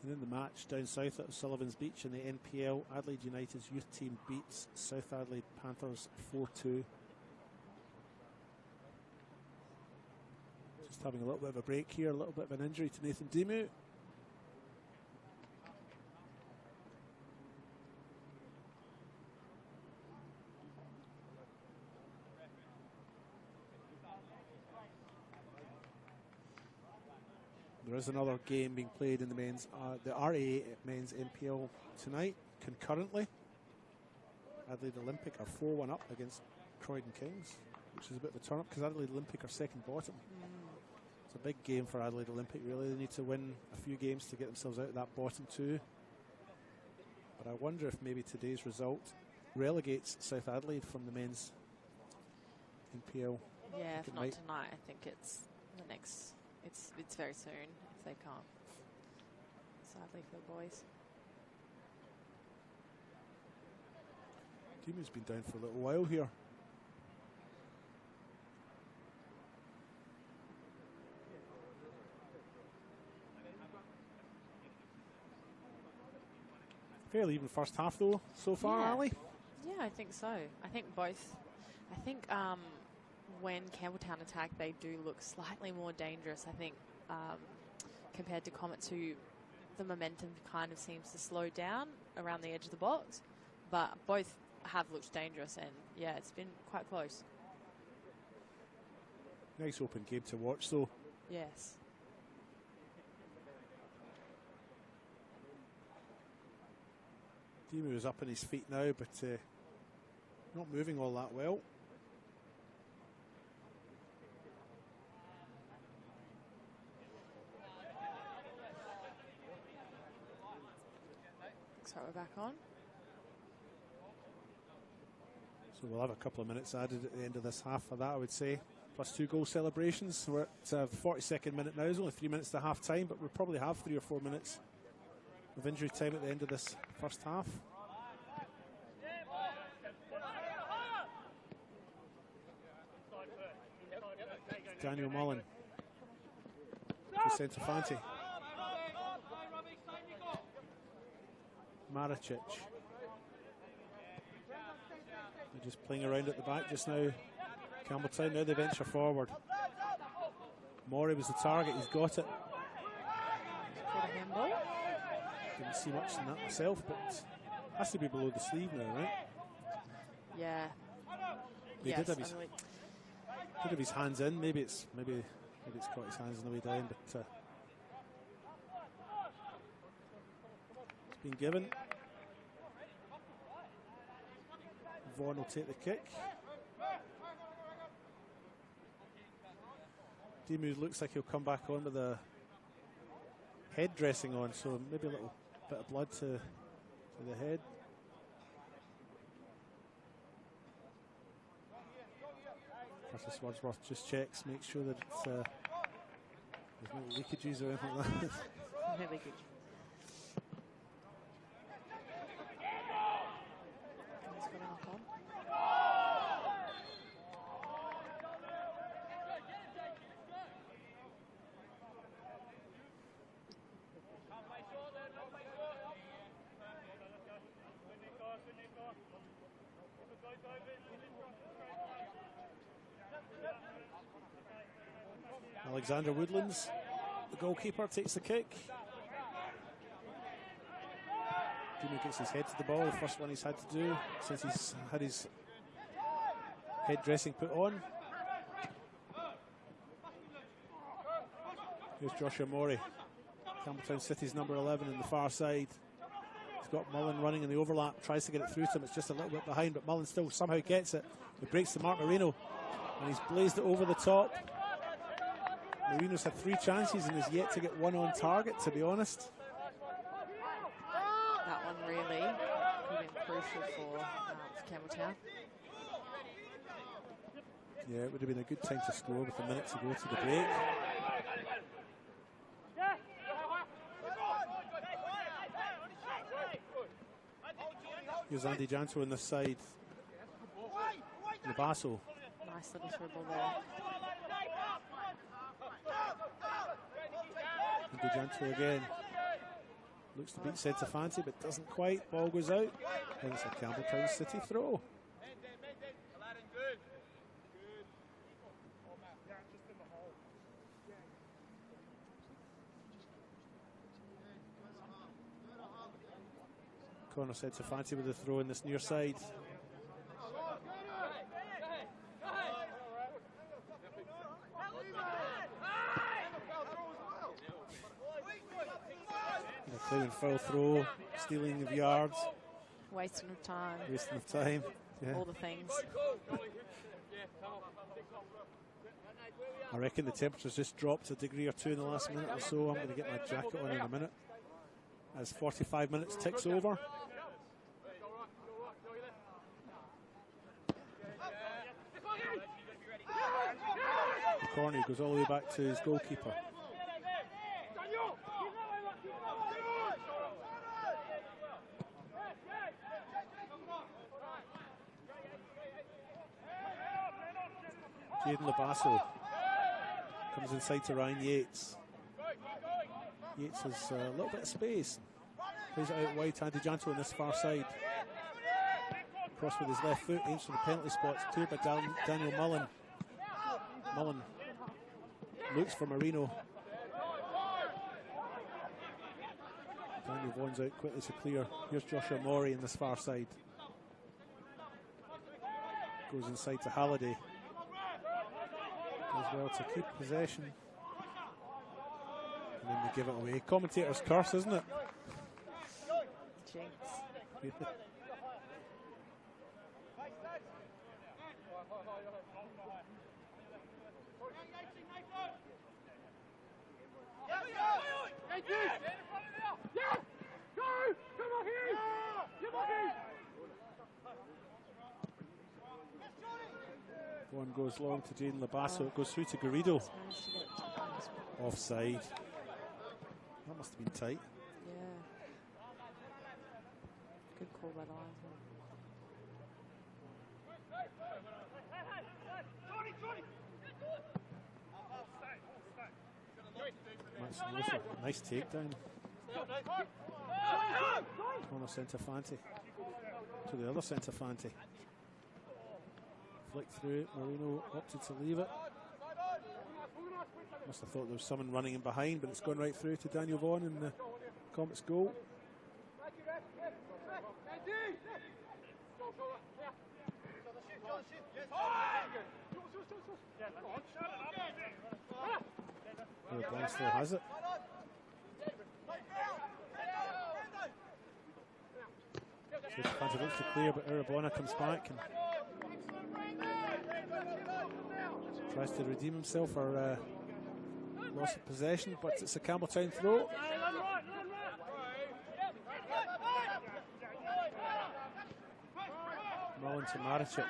And in the match down south at Sullivan's Beach in the NPL, Adelaide United's youth team beats South Adelaide Panthers 4-2. Just having a little bit of a break here, a little bit of an injury to Nathan Demu. There is another game being played in the men's, the RA men's NPL tonight, concurrently. Adelaide Olympic are 4-1 up against Croydon Kings, which is a bit of a turn up because Adelaide Olympic are second bottom. It's a big game for Adelaide Olympic, really. They need to win a few games to get themselves out of that bottom two. But I wonder if maybe today's result relegates South Adelaide from the men's NPL. Yeah, if not tonight, I think it's the next. It's very soon if they can't. Sadly for the boys. Demu's been down for a little while here. Fairly even first half though so far, Yeah. Ali. Yeah, I think so. I think both. I think when Campbelltown attack, they do look slightly more dangerous, I think, compared to Comets, who the momentum kind of seems to slow down around the edge of the box. But both have looked dangerous, and yeah, it's been quite close. Nice open game to watch though. Yes. Demu is up on his feet now, but not moving all that well. So we're back on. So we'll have a couple of minutes added at the end of this half for that, I would say. Plus 2 goal celebrations. We're at the 42nd minute now. There's only 3 minutes to half time, but we'll probably have 3 or 4 minutes of injury time at the end of this first half. Daniel Mullen to Centofanti. Maricic. They're just playing around at the back just now. Campbelltown, now they venture forward. Morey was the target, he's got it. Didn't see much in that myself, but has to be below the sleeve now, right? Yeah. He did have his hands in. Maybe it's got his hands on the way down, but it's been given. Vaughan will take the kick. Demu looks like he'll come back on with a head dressing on, so maybe a little bit of blood to the head. Curtis Wordsworth just checks, makes sure that it's, there's no leakages or anything like that. No leakage. Alexander Woodlands, the goalkeeper, takes the kick. Demu gets his head to the ball, the first one he's had to do since he's had his head dressing put on. Here's Joshua Morey, Campbelltown City's number 11 on the far side. He's got Mullen running in the overlap, tries to get it through to him, it's just a little bit behind, but Mullen still somehow gets it. It breaks to Mark Marino. And he's blazed it over the top. Marino's had 3 chances and has yet to get one on target, to be honest. That one really could have been crucial for Campbelltown. Yeah, it would have been a good time to score with a minute to go to the break. Here's Andy Janto on this side. Labasso. Nice little dribble there. Andy Janto again. Looks to beat Centofanti, but doesn't quite. Ball goes out. And it's a Campbelltown City throw. Connor Centofanti with the throw in this near side. Clearing foul throw, stealing of yards. Wasting of time. Wasting of time. Yeah. All the things. I reckon the temperature's just dropped a degree or 2 in the last minute or so. I'm going to get my jacket on in a minute as 45 minutes ticks over. Corner goes all the way back to his goalkeeper. Jaden Labasso comes inside to Ryan Yates. Yates has a little bit of space. Plays it out wide to Andy Janto on this far side. Cross with his left foot, aims for the penalty spot. It's cleared by Daniel Mullen. Mullen looks for Marino. Daniel Vaughan's out quickly to clear. Here's Joshua Maury in this far side. Goes inside to Halliday. As well to keep possession. And then they give it away. Commentator's curse, isn't it? Jinx. One goes long to Jaden Labasso. It goes through to Garrido. Offside. That must have been tight. Yeah. Good call by the linesman. Nice takedown. Corner Centofanti to the other Centofanti. Flick through it. Marino opted to leave it. Must have thought there was someone running in behind, but it's gone right through to Daniel Vaughan in the Comets goal. Vaughan still has it. Centofanti looks to clear, but Urabona comes back and tries to redeem himself for loss of possession, but it's a Campbelltown throw. Mullen to Maricic.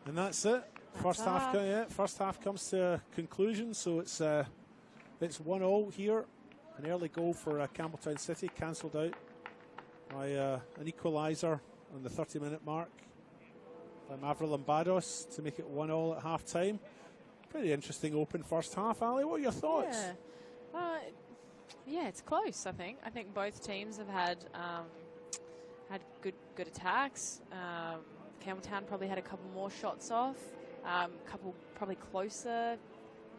And that's it. First half comes to a conclusion, so it's 1-0 here. An early goal for Campbelltown City, cancelled out by an equaliser on the 30-minute mark by Mavro Lombados to make it 1-1 at half-time. Pretty interesting open first half, Ali. What are your thoughts? Yeah, it's close, I think. I think both teams have had good attacks. Campbelltown probably had a couple more shots off. Couple probably closer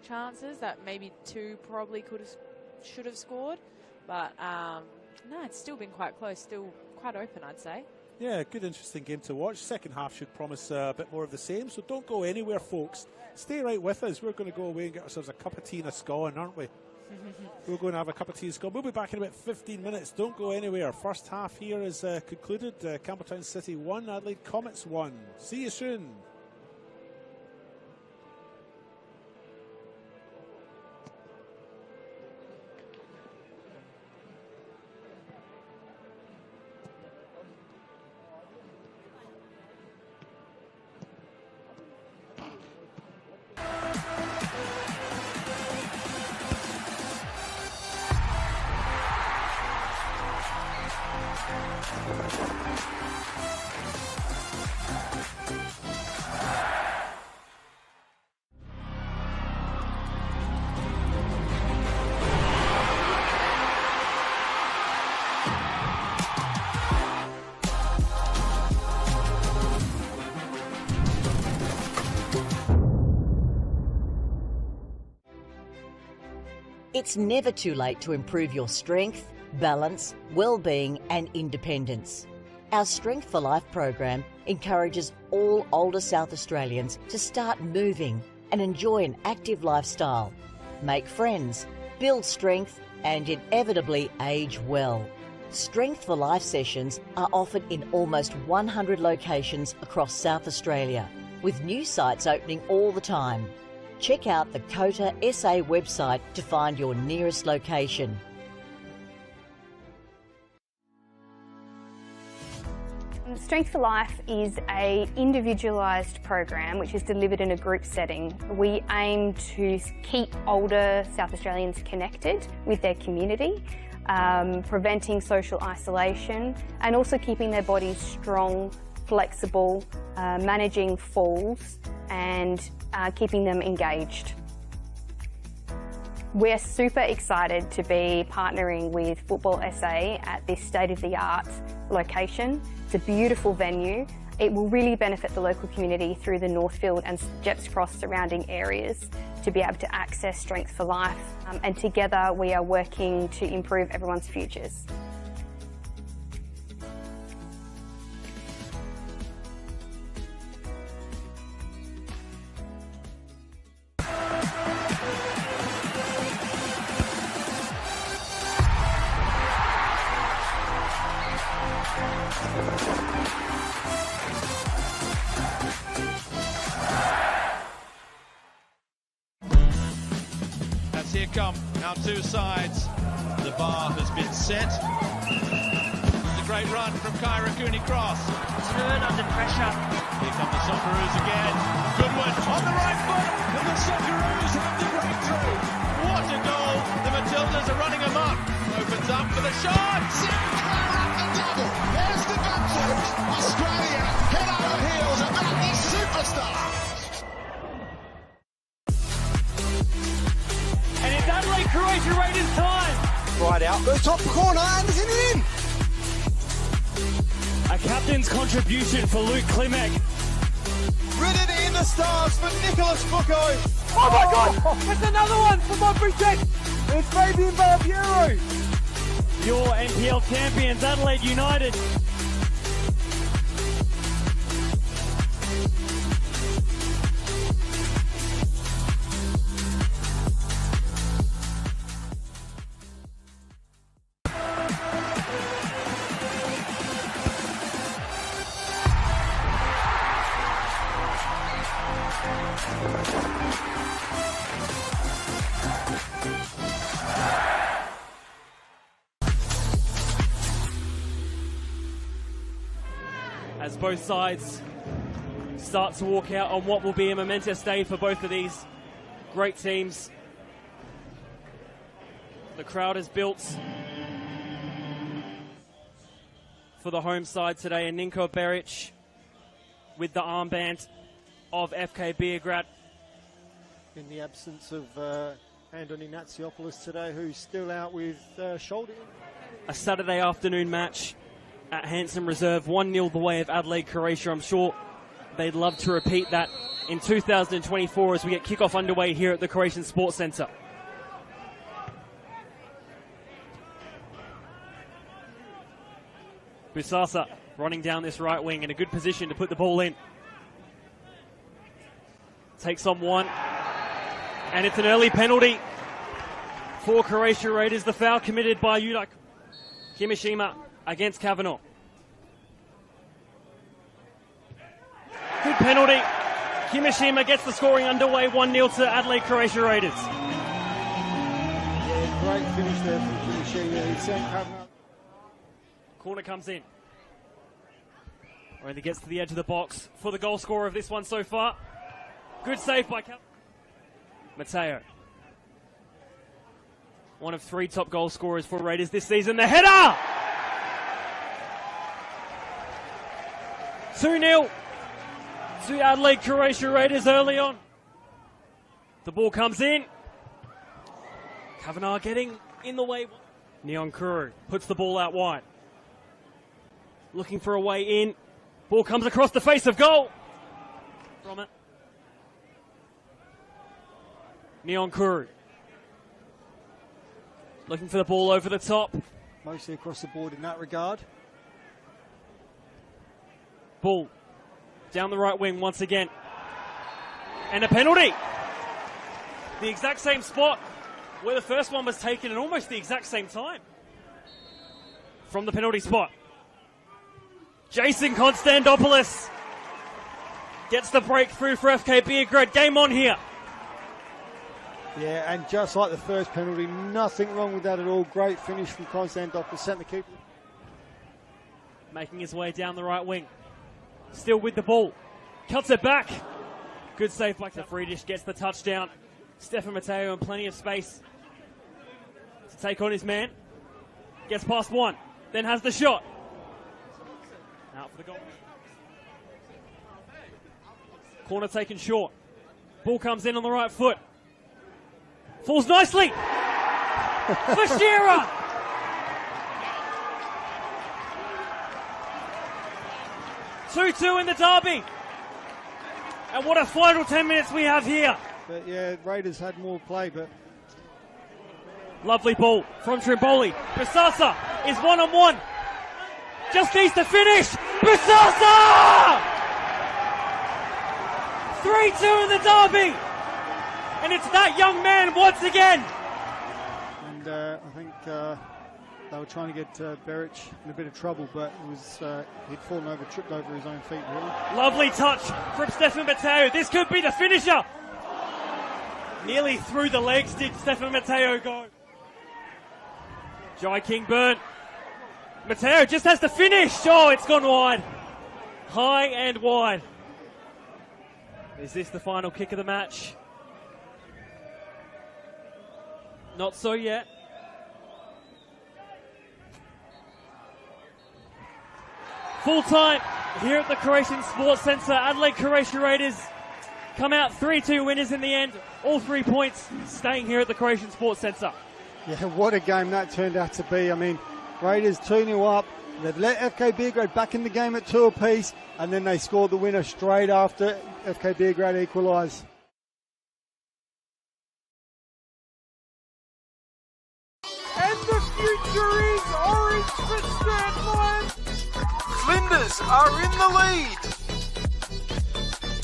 chances that maybe 2 probably should have scored, but no, it's still been quite close, still quite open, I'd say. Yeah, good, interesting game to watch. Second half should promise a bit more of the same, so don't go anywhere, folks. Stay right with us. We're going to go away and get ourselves a cup of tea and a scone, aren't we? We'll go and have a cup of tea. We'll be back in about 15 minutes. Don't go anywhere. First half here is concluded. Campbelltown City 1, Adelaide Comets 1. See you soon. It's never too late to improve your strength, balance, well-being and independence. Our Strength for Life program encourages all older South Australians to start moving and enjoy an active lifestyle, make friends, build strength and inevitably age well. Strength for Life sessions are offered in almost 100 locations across South Australia, with new sites opening all the time. Check out the COTA.SA website to find your nearest location. Strength for Life is an individualised program which is delivered in a group setting. We aim to keep older South Australians connected with their community, preventing social isolation and also keeping their bodies strong, flexible, managing falls and keeping them engaged. We're super excited to be partnering with Football SA at this state-of-the-art location. It's a beautiful venue. It will really benefit the local community through the Northfield and Jepps Cross surrounding areas to be able to access Strength for Life. And together we are working to improve everyone's futures. Here come our two sides. The bar has been set. It's a great run from Kyra Cooney-Cross. Turn under pressure. Here come the Socceroos again. Good one on the right foot, and the Socceroos have the breakthrough. What a goal! The Matildas are running amok. Opens up for the shot. Sinclair at the double. There's the gun folks. Australia head over heels about this superstar. And it's Adelaide Croatia Raiders time. Right out, goes top corner, and it's in. A captain's contribution for Luke Klimek. Written in the stars for Nicholas Bucco. Oh my God! It's another one for Modbury Jets. It's Fabian Barbiero. Your NPL champions, Adelaide United. As both sides start to walk out on what will be a momentous day for both of these great teams. The crowd is built for the home side today, and Ninko Beric with the armband of FK Beograd. In the absence of Andoni Natsiopoulos today, who's still out with shoulder. A Saturday afternoon match at Hanson Reserve, 1-0 the way of Adelaide Croatia. I'm sure they'd love to repeat that in 2024 as we get kickoff underway here at the Croatian Sports Centre. Busasa running down this right wing in a good position to put the ball in. Takes on one, and it's an early penalty for Croatia Raiders. The foul committed by Yuda Kimishima against Kavanagh. Good penalty. Kimishima gets the scoring underway, 1-0 to Adelaide Croatia Raiders. Yeah, great finish there from Kimishima. He sent Kavanagh. Corner comes in. Only gets to the edge of the box for the goal scorer of this one so far. Good save by Matteo. One of 3 top goal scorers for Raiders this season. The header! 2-0 to Adelaide Croatia Raiders early on. The ball comes in. Kavanagh getting in the way. Neon Kuru puts the ball out wide. Looking for a way in. Ball comes across the face of goal. From it. Neon Kuru. Looking for the ball over the top. Mostly across the board in that regard. Ball down the right wing once again. And a penalty. The exact same spot where the first one was taken at almost the exact same time. From the penalty spot. Jason Konstantopoulos gets the breakthrough for FK Beograd. Game on here. Yeah, and just like the first penalty, nothing wrong with that at all. Great finish from Konstantopoulos, sent the keeper. Making his way down the right wing. Still with the ball. Cuts it back. Good save by the Friedish, gets the touchdown. Stefan Matteo in plenty of space to take on his man. Gets past one, then has the shot. Out for the goal. Corner taken short. Ball comes in on the right foot. Falls nicely. For Shearer. Two in the derby. And what a final 10 minutes we have here. But yeah, Raiders had more play, but... Lovely ball from Trimboli. Bisasa is one-on-one. Just needs to finish. Bisasa! 3-2 in the derby. And it's that young man once again. And I think they were trying to get Beric in a bit of trouble, but it was he'd fallen over, tripped over his own feet, really. Lovely touch from Stefan Matteo. This could be the finisher. Nearly through the legs did Stefan Matteo go. Jai King-Byrne. Matteo just has to finish. Oh, it's gone wide. High and wide. Is this the final kick of the match? Not so yet. Full time here at the Croatian Sports Centre. Adelaide Croatia Raiders come out 3-2 winners in the end. All 3 points staying here at the Croatian Sports Centre. Yeah, what a game that turned out to be. I mean, Raiders 2-0 up. They've let FK Beograd back in the game at 2 apiece, and then they scored the winner straight after FK Beograd equalised. And the future is orange for Strandline. Flinders are in the lead.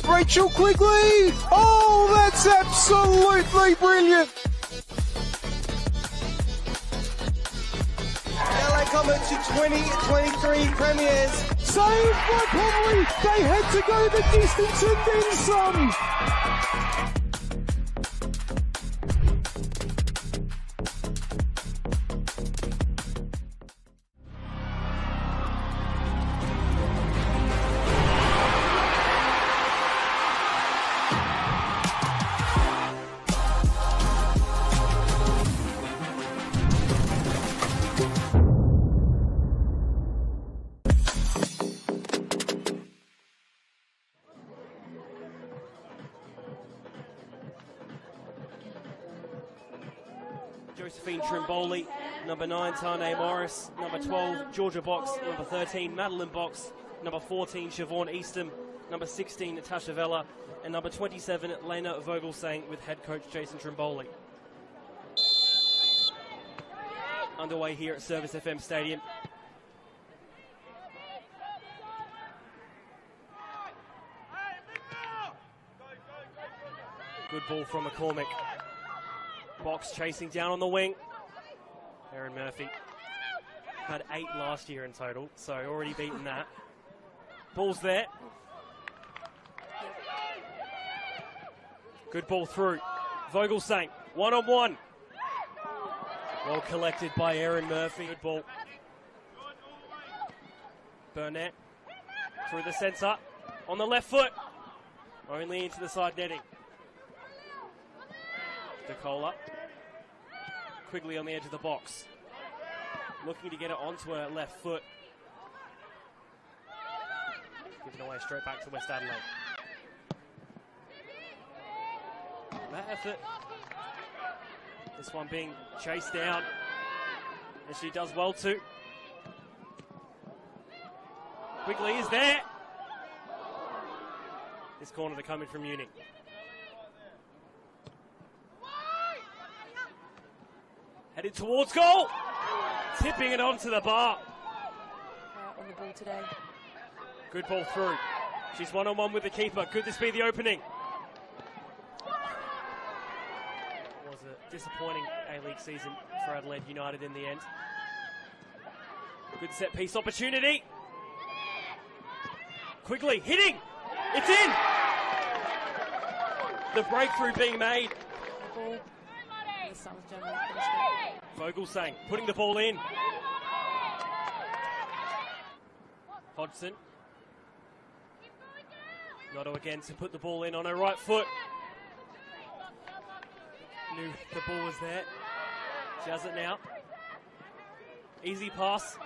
Rachel Quigley. Oh, that's absolutely brilliant. LA Comets to 2023 premiers. Saved by Conley. They had to go the distance and then some. Josephine Trimboli, number 9, Tane Morris, number 12, Georgia Box, number 13, Madeline Box, number 14, Siobhan Eastham, number 16, Natasha Vella, and number 27, Lena Vogelsang, with head coach Jason Trimboli. Underway here at Service FM Stadium. Good ball from McCormick. Box chasing down on the wing. Aaron Murphy had 8 last year in total, so already beaten that. Ball's there. Good ball through. Vogelsang, 1-on-1. Well collected by Aaron Murphy. Good ball. Burnett through the centre. On the left foot. Only into the side netting. DeCola. Quigley on the edge of the box. Looking to get it onto her left foot. Given away straight back to West Adelaide. That effort. This one being chased down. And she does well too. Quigley is there. This corner to come in from Uni. Headed towards goal. Tipping it onto the bar. On the ball today. Good ball through. She's 1-on-1 with the keeper. Could this be the opening? It was a disappointing A-League season for Adelaide United in the end. Good set piece opportunity. Quigley hitting. It's in. The breakthrough being made. Ball. Vogelsang putting the ball in. Hodgson. Notto again to put the ball in on her right foot. Knew the ball was there. She has it now. Easy pass.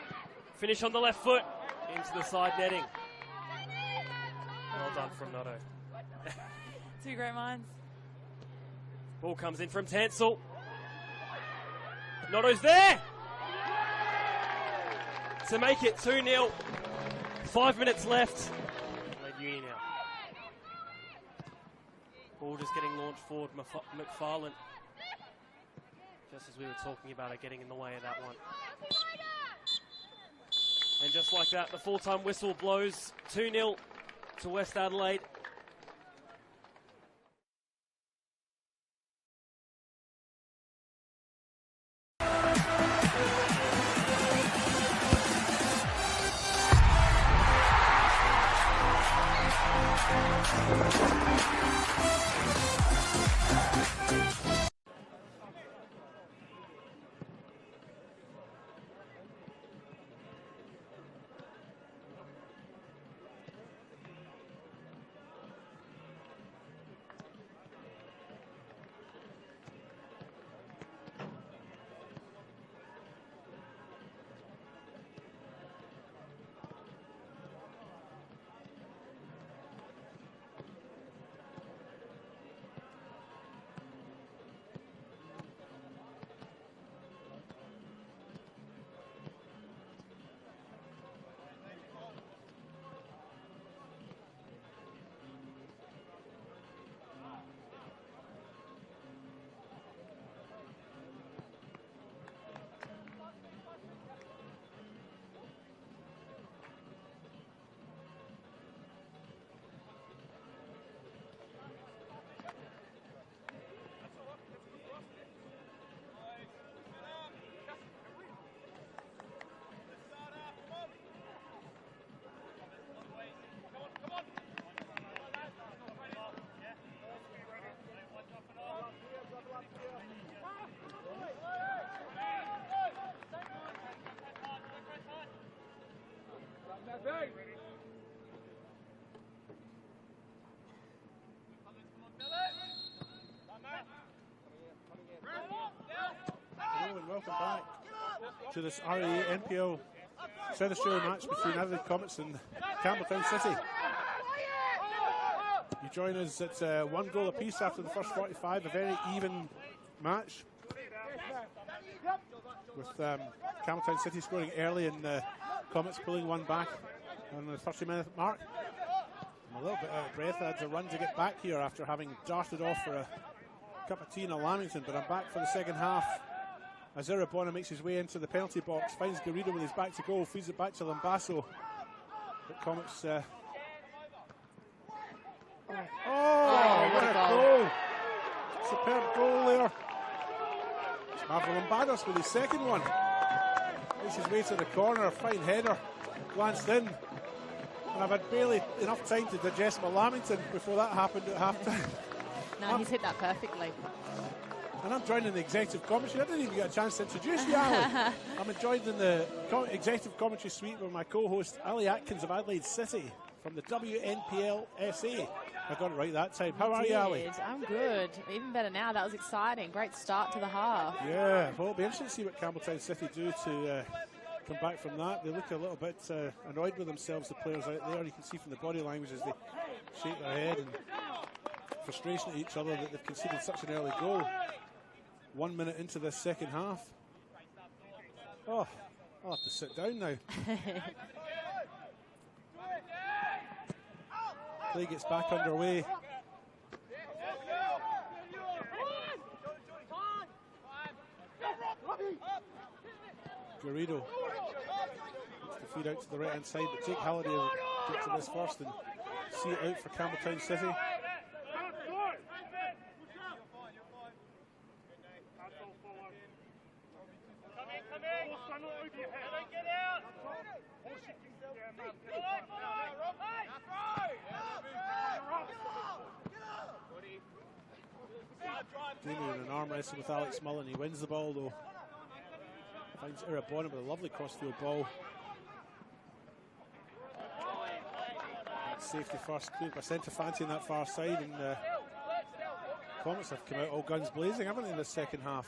Finish on the left foot. Into the side netting. Well done from Notto. Two great minds. Ball comes in from Tansel. Notto's there to make it 2-0. 5 minutes left. Adelaide Uni now. Ball just getting launched forward. McFarlane, just as we were talking about it, getting in the way of that one. And just like that, the full-time whistle blows. 2-0 to West Adelaide. Hello and welcome back to this NPL South Australia match between Adelaide Comets and Campbelltown City. You join us at 1 goal apiece after the first 45, a very even match, with Campbelltown City scoring early and Comets pulling one back on the 30-minute mark. I'm a little bit out of breath. I had to run to get back here after having darted off for a cup of tea in a Lamington, but I'm back for the second half. As Irabona makes his way into the penalty box, finds Garrido with his back to goal, feeds it back to Lambasso. But Comets... what a goal! Superb goal there Mavrolambados with his second one. Makes his way to the corner, fine header, glanced in. And I've had barely enough time to digest my Lamington before that happened at half-time. No, he's hit that perfectly. And I'm joined in the executive commentary. I didn't even get a chance to introduce you, Ali. I'm joined in the executive commentary suite with my co-host, Ali Atkins of Adelaide City from the NPLSA. I got it right that time. How are you, Ali? I'm good. Even better now. That was exciting. Great start to the half. Yeah, well, it'll be interesting to see what Campbelltown City do to come back from that. They look a little bit annoyed with themselves, the players out there. You can see from the body language as they shake their head and frustration at each other that they've conceded such an early goal. 1 minute into this second half. Oh, I'll have to sit down now. Play gets back underway. Garrido wants to feed out to the right hand side, but Jake Halliday will get to this first and see it out for Campbelltown City. Dino in an arm wrestle with Alex Mullen. He wins the ball though. Finds Irabona with a lovely crossfield ball. Safety first, cleared by Centofanti on that far side, and Comets have come out all guns blazing, haven't they, in the second half?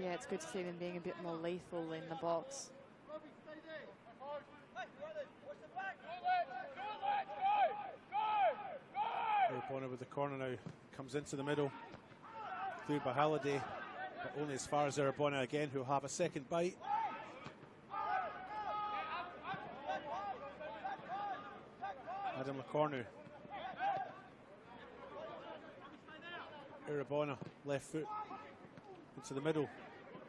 Yeah, it's good to see them being a bit more lethal in the box. Irabona with the corner now, comes into the middle, cleared by Halliday, but only as far as Irabona again, who'll have a second bite. Adam LaCornu. Irabona, left foot into the middle,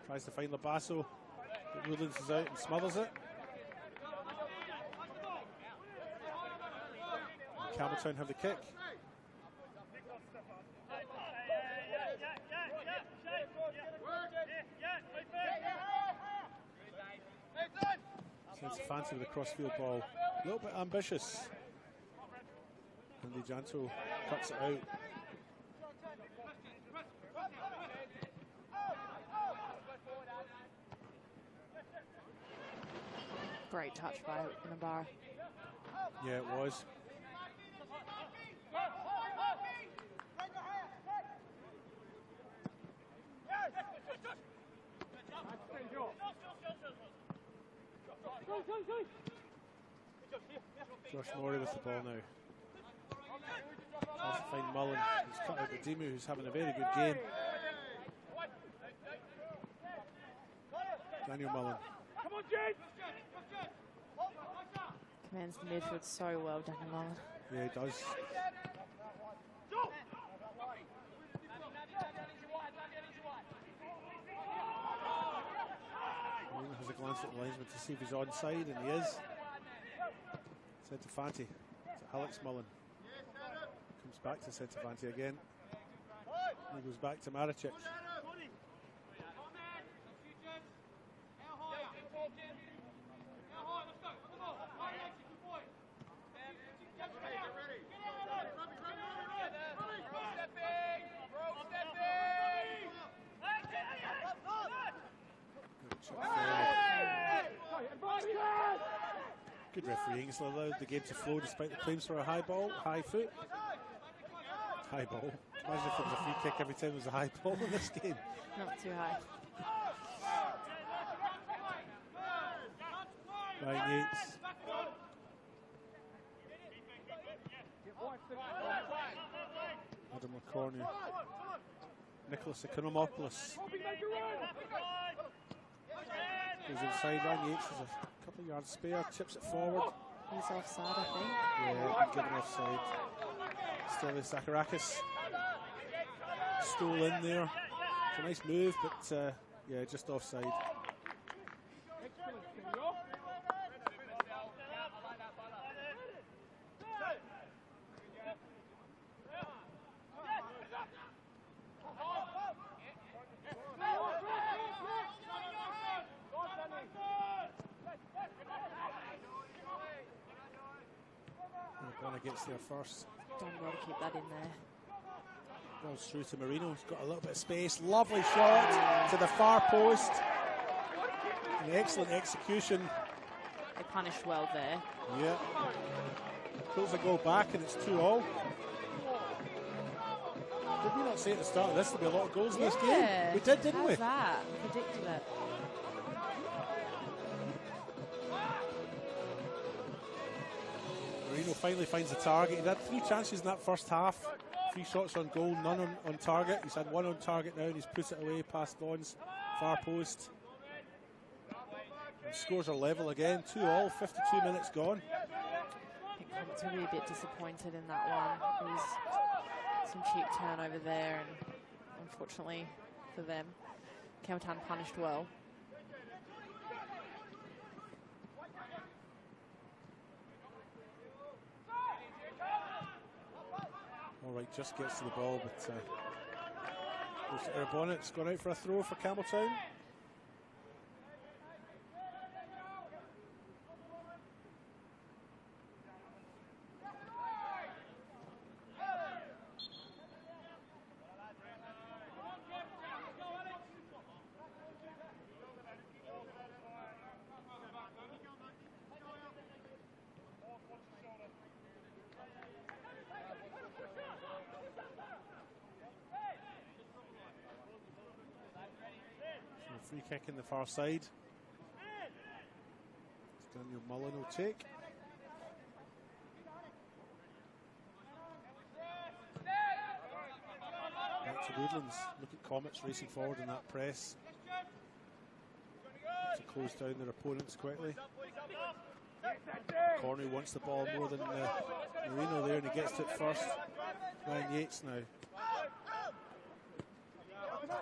tries to find Labasso, but Woodlands is out and smothers it. And Campbelltown have the kick. Fancy with a crossfield ball, a little bit ambitious, and Di Gianto cuts it out. Great touch by Nabarra. Yeah, it was. Josh Morey with the ball now. Tries to find Mullen, who's cut out the Dimu, who's having a very good game. Daniel Mullen. Commands the midfield so well, Daniel Mullen. Yeah, he does. Mullen has a glance at the linesman to see if he's onside, and he is. Centofanti to Alex Mullen. Comes back to Centofanti again. He goes back to Maricic. Good refereeing, it's allowed the game to flow despite the claims for a high ball, high foot. High ball. Imagine if it was a free kick every time there was a high ball in this game. Not too high. Ryan Yates. Adam McCorney. Nicholas Economopoulos. Goes inside. Ryan Yates has a couple of yards spare, chips it forward. He's offside, I think. Yeah, he's given offside. Steli Sakarakis stole in there. It's a nice move, but yeah, just offside. gets there first. Done well to keep that in there. Ball's through to Marino. He's got a little bit of space. Lovely shot to the far post. An excellent execution. They punished well there. Yeah. Pulls the goal back and it's 2-all. Did we not say at the start of this there'll be a lot of goals in this game? We did, didn't we? That? Predicted it. Marino finally finds the target. He had 3 chances in that first half. 3 shots on goal, none on target. He's had 1 on target now and he's put it away past Vaughan's far post. And scores are level again, 2-all, 52 minutes gone. I think Comets will be a bit disappointed in that one. There's some cheap turnover there, and unfortunately for them, Campbelltown punished well. All right, just gets to the ball, but goes to Airbonnet. It's gone out for a throw for Campbelltown. Free kick in the far side. Daniel Mullen will take. Back to Woodlands. Look at Comets racing forward in that press to close down their opponents quickly. Corney wants the ball more than Marino there, and he gets to it first. Ryan Yates now.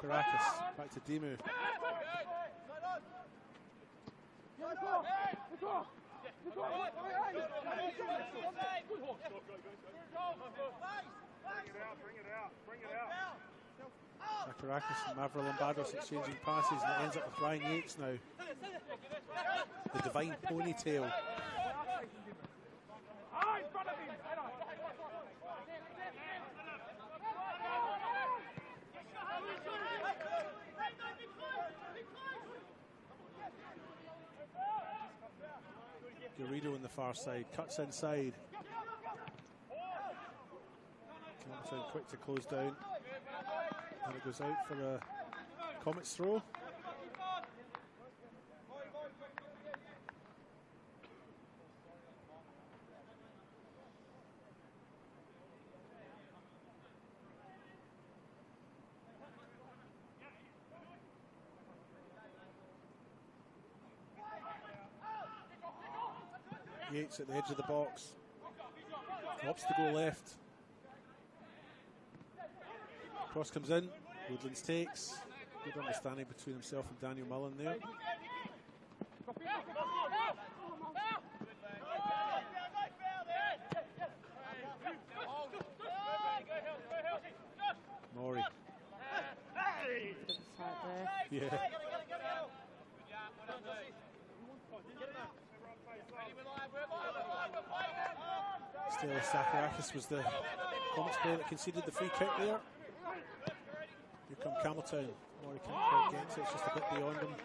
Caracas back to Dimu. Caracas and Maverill and Bados exchanging passes, and it ends up with Ryan Yates now. The divine ponytail. Garrido on the far side, cuts inside. Campbelltown quick to close down. And it goes out for a Comets throw. Yates at the edge of the box. Drops to go left. Cross comes in. Woodlands takes. Good understanding between himself and Daniel Mullen there. Maury. Yeah. Still, Sakarakis was the Comets player that conceded the free kick there. Here come Campbelltown. Maury can't quite get to it, it's just a bit beyond him.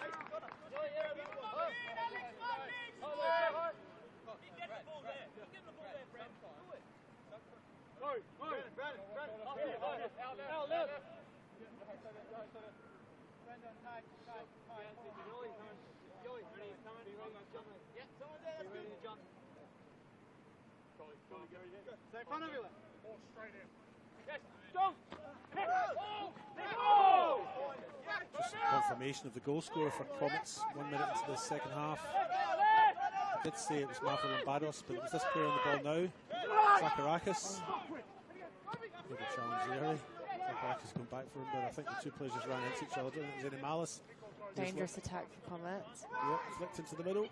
Just confirmation of the goal scorer for Comets 1 minute into the second half. I did say it was Maverill and Bados, but it was this player on the ball now. Sakarakis. Good challenge there. Sakarakis going back for him, but I think the two players just ran into each other. I don't think there's any malice. Dangerous attack for Comets. Yep, flicked into the middle.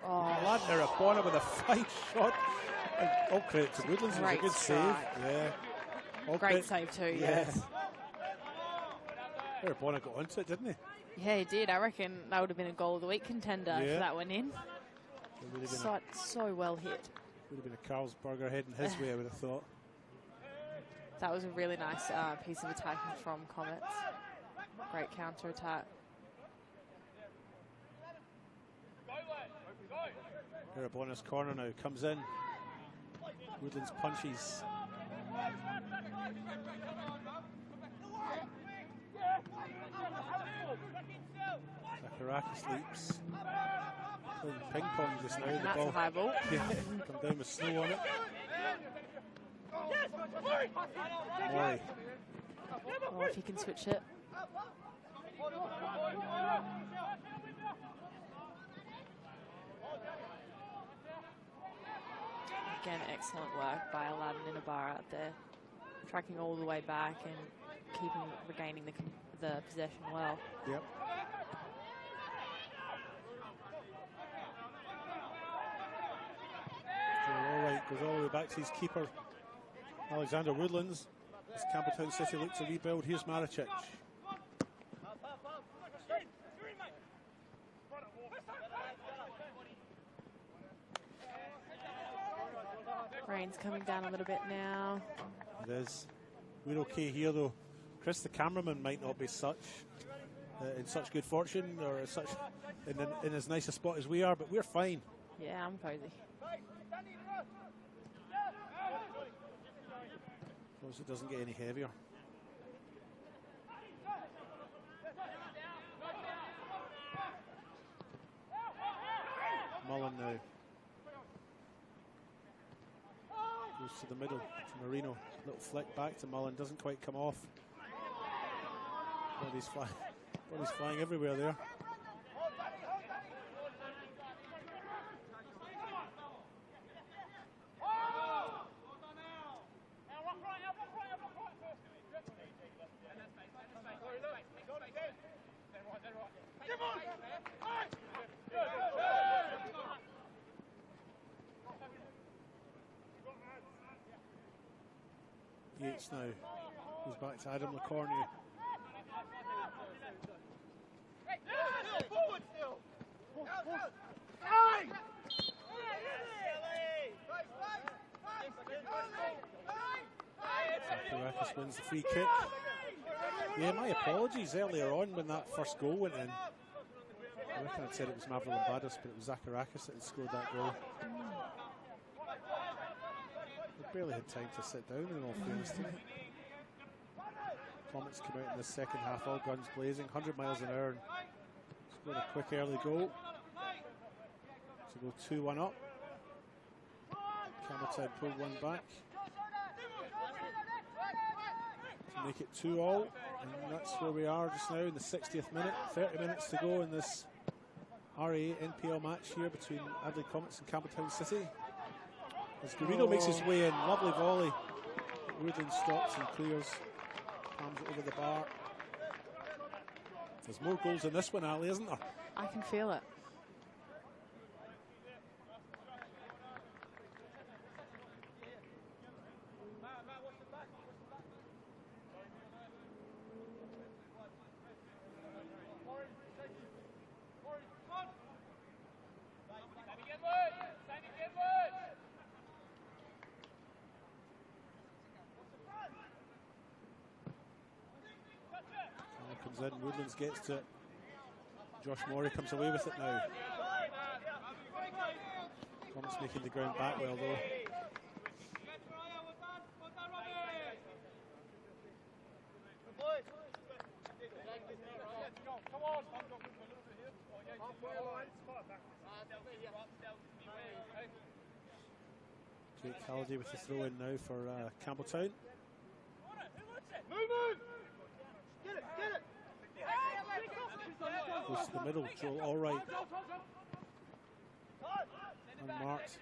Lad Mirabona with a fine shot. And all credit to Woodlands, it was a good save. Yeah. All Great save too, yes. Mirabona got onto it, didn't he? Yeah, he did. I reckon that would have been a goal of the week contender if that went in. So well hit. Would have been a Carlsberger heading his way, I would have thought. That was a really nice piece of attacking from Comets. Great counter attack. Bonus corner now comes in. Woodlands punches. Zakarakis leaps. Playing ping pong just now. And that's a high ball. Yeah, come down with snow on it. Murray. Oh, if he can switch it. Again, excellent work by Aladdin in a bar out there. Tracking all the way back and regaining the possession well. Yep. All right, goes all the way back to his keeper, Alexander Woodlands. As Campbelltown City look to rebuild, here's Maricic. Rain's coming down a little bit now. It is. We're okay here though. Chris, the cameraman, might not be in such good fortune or in as nice a spot as we are, but we're fine. Yeah, I'm cozy. As long as it doesn't get any heavier. Mullen now. Goes to the middle to Marino. Little flick back to Mullen. Doesn't quite come off. Body's flying everywhere there. Yates now goes back to Adam LaCornu. Zakarakis wins the free kick. Yeah, my apologies earlier on when that first goal went in. I reckon I'd said it was Mavrolambadas, but it was Zakarakis that had scored that goal. They barely had time to sit down, in all fairness to me. Comets come out in the second half, all guns blazing, 100 miles an hour, and scored a quick early goal to go 2-1 up. Campbelltown pulled one back to make it 2-2, and that's where we are just now in the 60th minute. 30 minutes to go in this RA NPL match here between Adelaide Comets and Campbelltown City. As Garrido makes his way in, lovely volley. Woodland stops and clears, palms it over the bar. There's more goals in this one, Ali, isn't there? I can feel it. Comes in, Woodlands gets to it. Josh Morey comes away with it now. Comets making the ground back well though. Jake Halliday with the throw in now for Campbelltown. Goes to the middle, Joel Allright. Unmarked.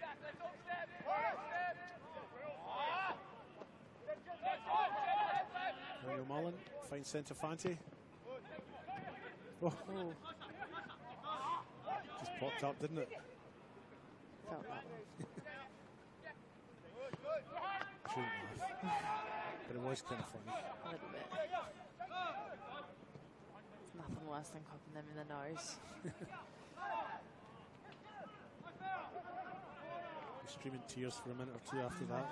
Daniel Mullen finds centre Fanti. Oh. Just popped up, didn't it? Felt that one. Shouldn't have. But it was kind of funny. A little bit. There's nothing worse than copping them in the nose. Streaming tears for a minute or two after that.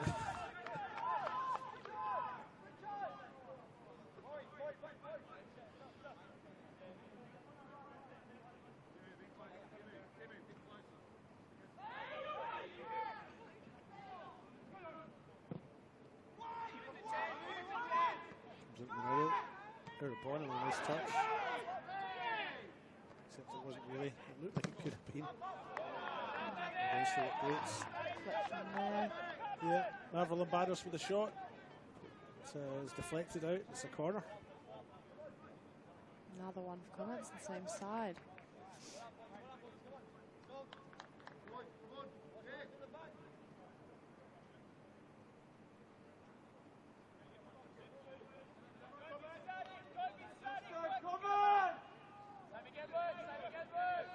Comes into the middle. Airborne on a nice touch. Except it wasn't really. It looked like it could have been. Yeah, Marvel Lombardos with the shot. It's deflected out. It's a corner. Another one for Comets, the same side.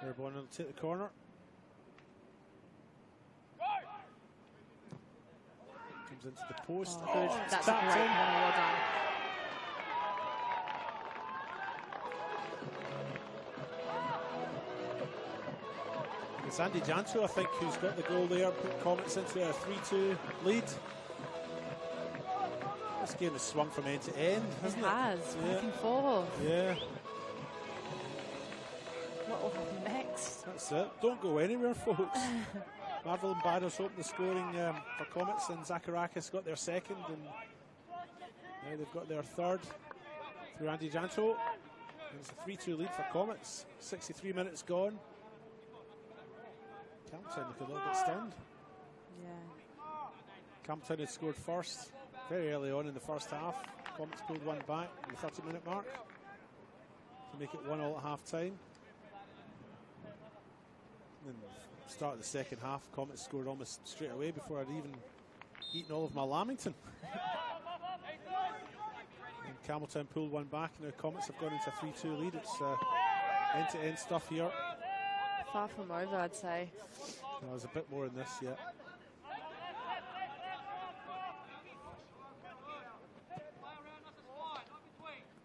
Airborne will take the corner. Comes into the post. Oh, good. That's a great corner. Well done. It's Andy Janto, I think, who's got the goal there. Put Comets into a 3-2 lead. This game has swung from end to end, hasn't it? It has. Back and forth. Yeah. What will happen next? That's it. Don't go anywhere, folks. Marvel and Barros opened the scoring for Comets, and Zacharakis got their second, and now they've got their third through Andy Janto. And it's a 3-2 lead for Comets. 63 minutes gone. Campbelltown look a little bit stunned. Yeah. Campbelltown had scored first very early on in the first half. Comets pulled one back in the 30-minute mark to make it 1-1 at half time. Then start of the second half, Comets scored almost straight away before I'd even eaten all of my Lamington. And Campbelltown pulled one back, and now Comets have gone into a 3-2 lead. It's end-to-end stuff here. Far from over, I'd say. There's a bit more in this yet.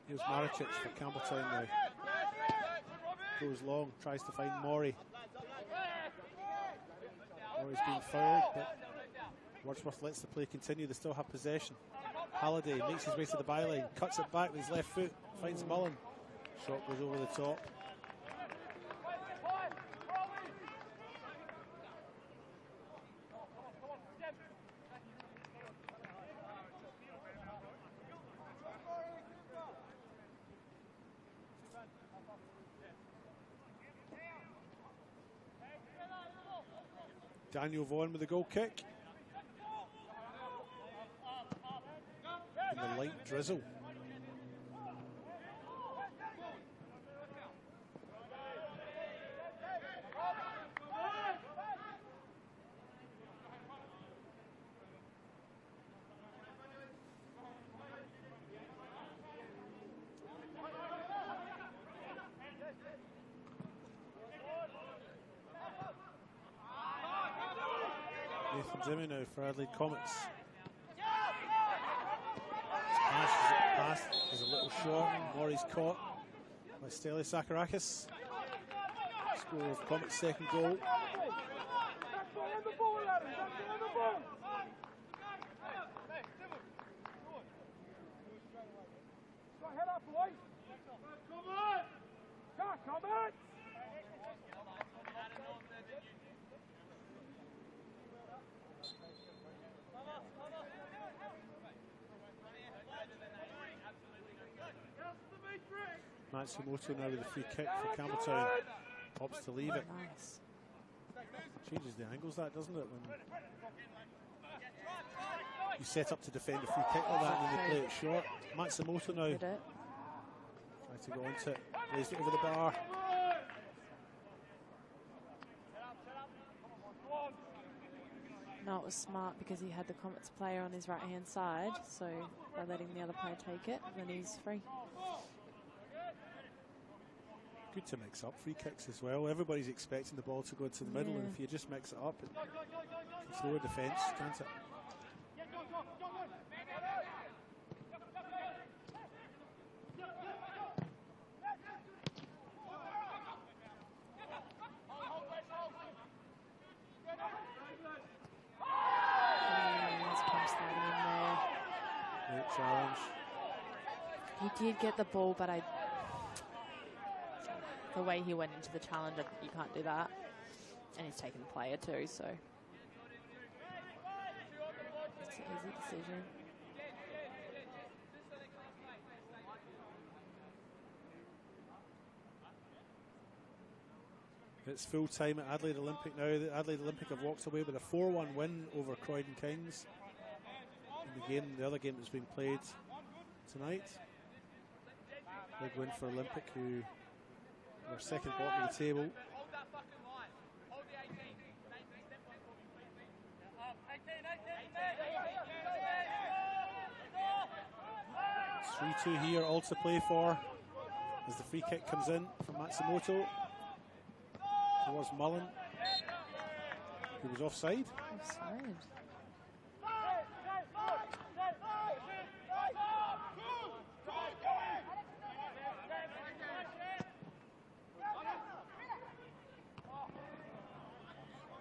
Here's Maricic for Campbelltown now. Goes long, tries to find Maury. Maury's being fouled, but Wordsworth lets the play continue. They still have possession. Halliday makes his way to the byline, cuts it back with his left foot, finds Mullen. Shot goes over the top. Daniel Vaughan with the goal kick. In the light drizzle. Nathan Zimmy now for Adelaide Comets. Pass is a little short. Maury's caught by Steli Zacharakis. Score of Comets' second goal. Matsumoto now with the free kick for Campbelltown. Opts to leave it. Nice. Changes the angles, that, doesn't it? When you set up to defend a free kick like that and then they play it short. Matsumoto now. Try to go into it. Raised it over the bar. No, it was smart because he had the Comets player on his right-hand side, so by letting the other player take it, then he's free. Good to mix up free kicks as well. Everybody's expecting the ball to go into the middle, and if you just mix it up, it can throw a defence, can't it? challenge. He did get the ball, but the way he went into the challenge, you can't do that. And he's taken the player too, so it's an easy decision. It's full time at Adelaide Olympic now. The Adelaide Olympic have walked away with a 4-1 win over Croydon Kings in the other game that's been played tonight. Big win for Olympic, who are second bottom of the table. 3-2 here, all to play for as the free kick comes in from Matsumoto towards Mullen, who was offside. Offside.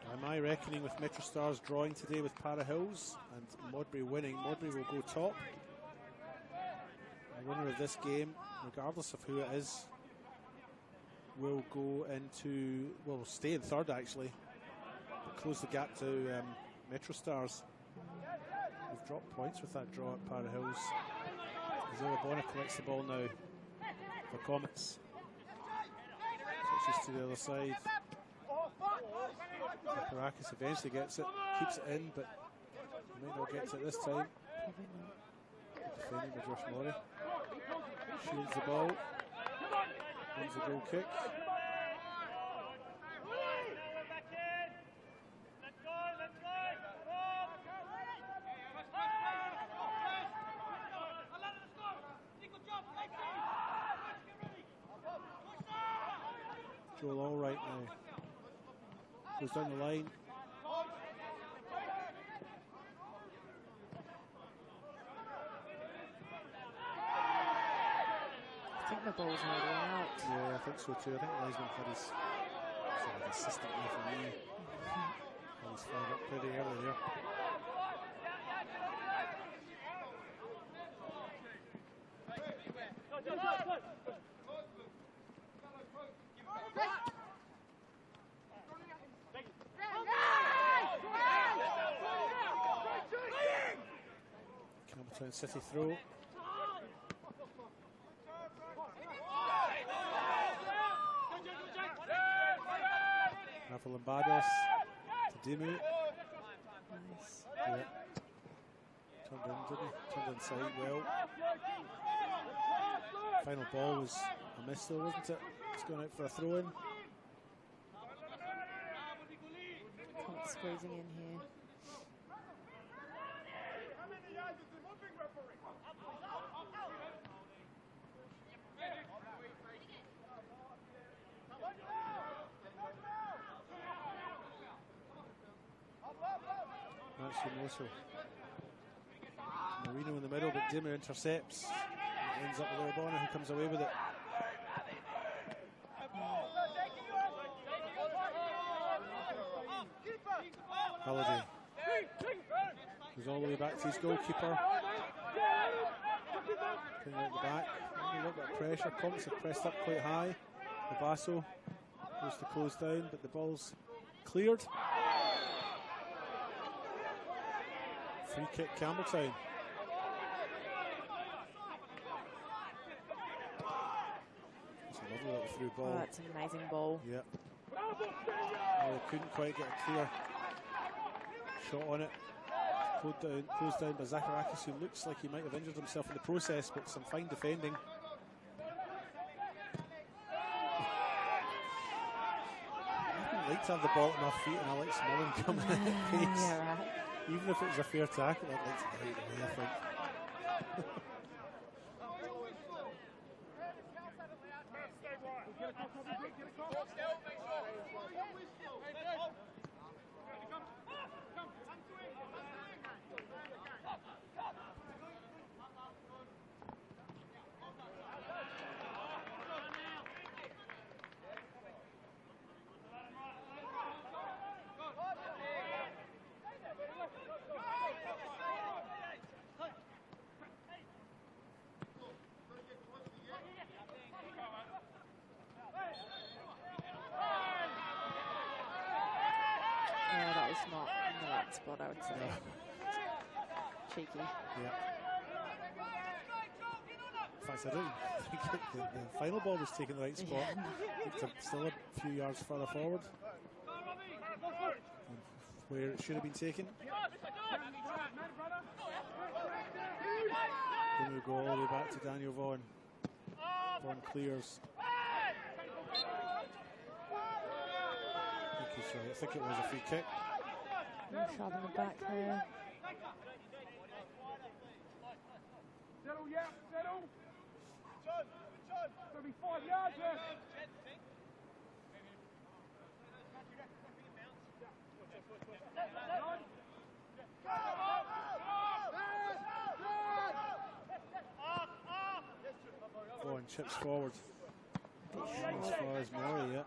By my reckoning, with Metro Stars drawing today with Para Hills and Modbury winning, Modbury will go top. The winner of this game, regardless of who it is, will go into, well, stay in third actually, but close the gap to Metro Stars. We've dropped points with that draw at Para Hills. Zara Bonner collects the ball now for Comets. Switches to the other side. Parakis eventually gets it, keeps it in, but might not get to it this time. Defending by Josh Murray. Shields the ball. Wins the goal kick. Joel all right now. Goes down the line. I think the ball's already out. Yeah, I think so too. I think Leisman had his sort of assistant referee. And he's fired up pretty early there. Campbelltown City throw. Rafa Lombardos to Dimu. Nice. Yeah. Turned in, didn't he? Turned inside well. Final ball was a miss though, wasn't it? It's going out for a throw in. Comets squeezing in here. Matsumoto. Marino in the middle, but Dimmer intercepts. It ends up with Urbana, who comes away with it. Halliday goes all the way back to his goalkeeper. Putting out the back. A little bit of pressure. Comets have pressed up quite high. Basso goes to close down, but the ball's cleared. Free kick, Campbelltown. It's a lovely little through ball. Oh, that's an amazing ball. Yeah. Oh, they couldn't quite get a clear shot on it. Closed down by Zacharakis, who looks like he might have injured himself in the process, but some fine defending. I'd like to have the ball at my feet and Alex Mullen coming in at pace. Yeah, right. Even if it was a fair tackle, I'd like to get it away, I think. spot, I would say. Yeah. Cheeky. Yeah. In fact, I don't think the final ball was taking the right spot. It's still a few yards further forward where it should have been taken. Then we go all the way back to Daniel Vaughan. Vaughan clears. I think he's right. I think it was a free kick. Shove in the back there. Settle, yeah, settle. It's going to be 5 yards there. Vaughan chips forward. As far as Murray, yeah.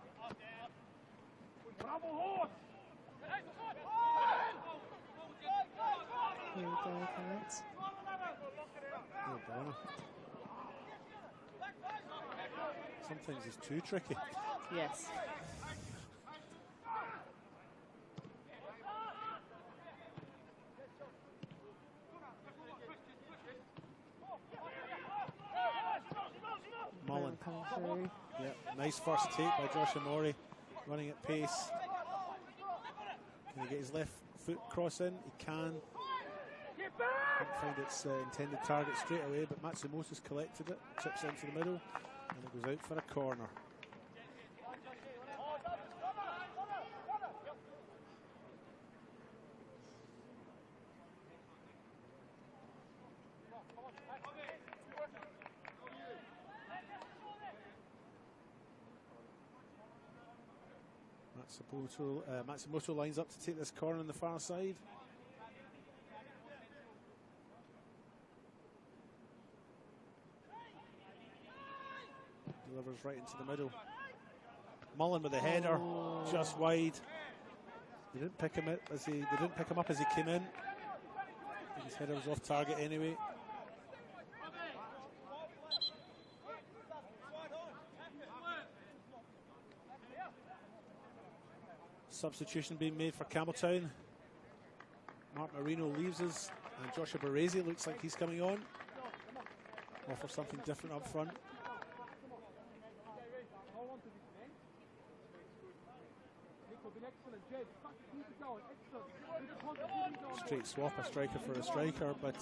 Here we go, Comets. Oh, Donna. Sometimes it's too tricky. Yes. Mullen. Coming through. Yeah, nice first take by Josh Amori, running at pace. Can he get his left foot cross in? He can. Can't find its intended target straight away, but Matsumoto's collected it, chips into the middle, and it goes out for a corner. Matsumoto lines up to take this corner on the far side. Delivers right into the middle. Mullen with the header, just wide. They didn't pick him up as they didn't pick him up as he came in. I think his header was off target anyway. Substitution being made for Campbelltown. Mark Marino leaves us, and Joshua Baresi looks like he's coming on. Offer something different up front. Straight swap, a striker for a striker, but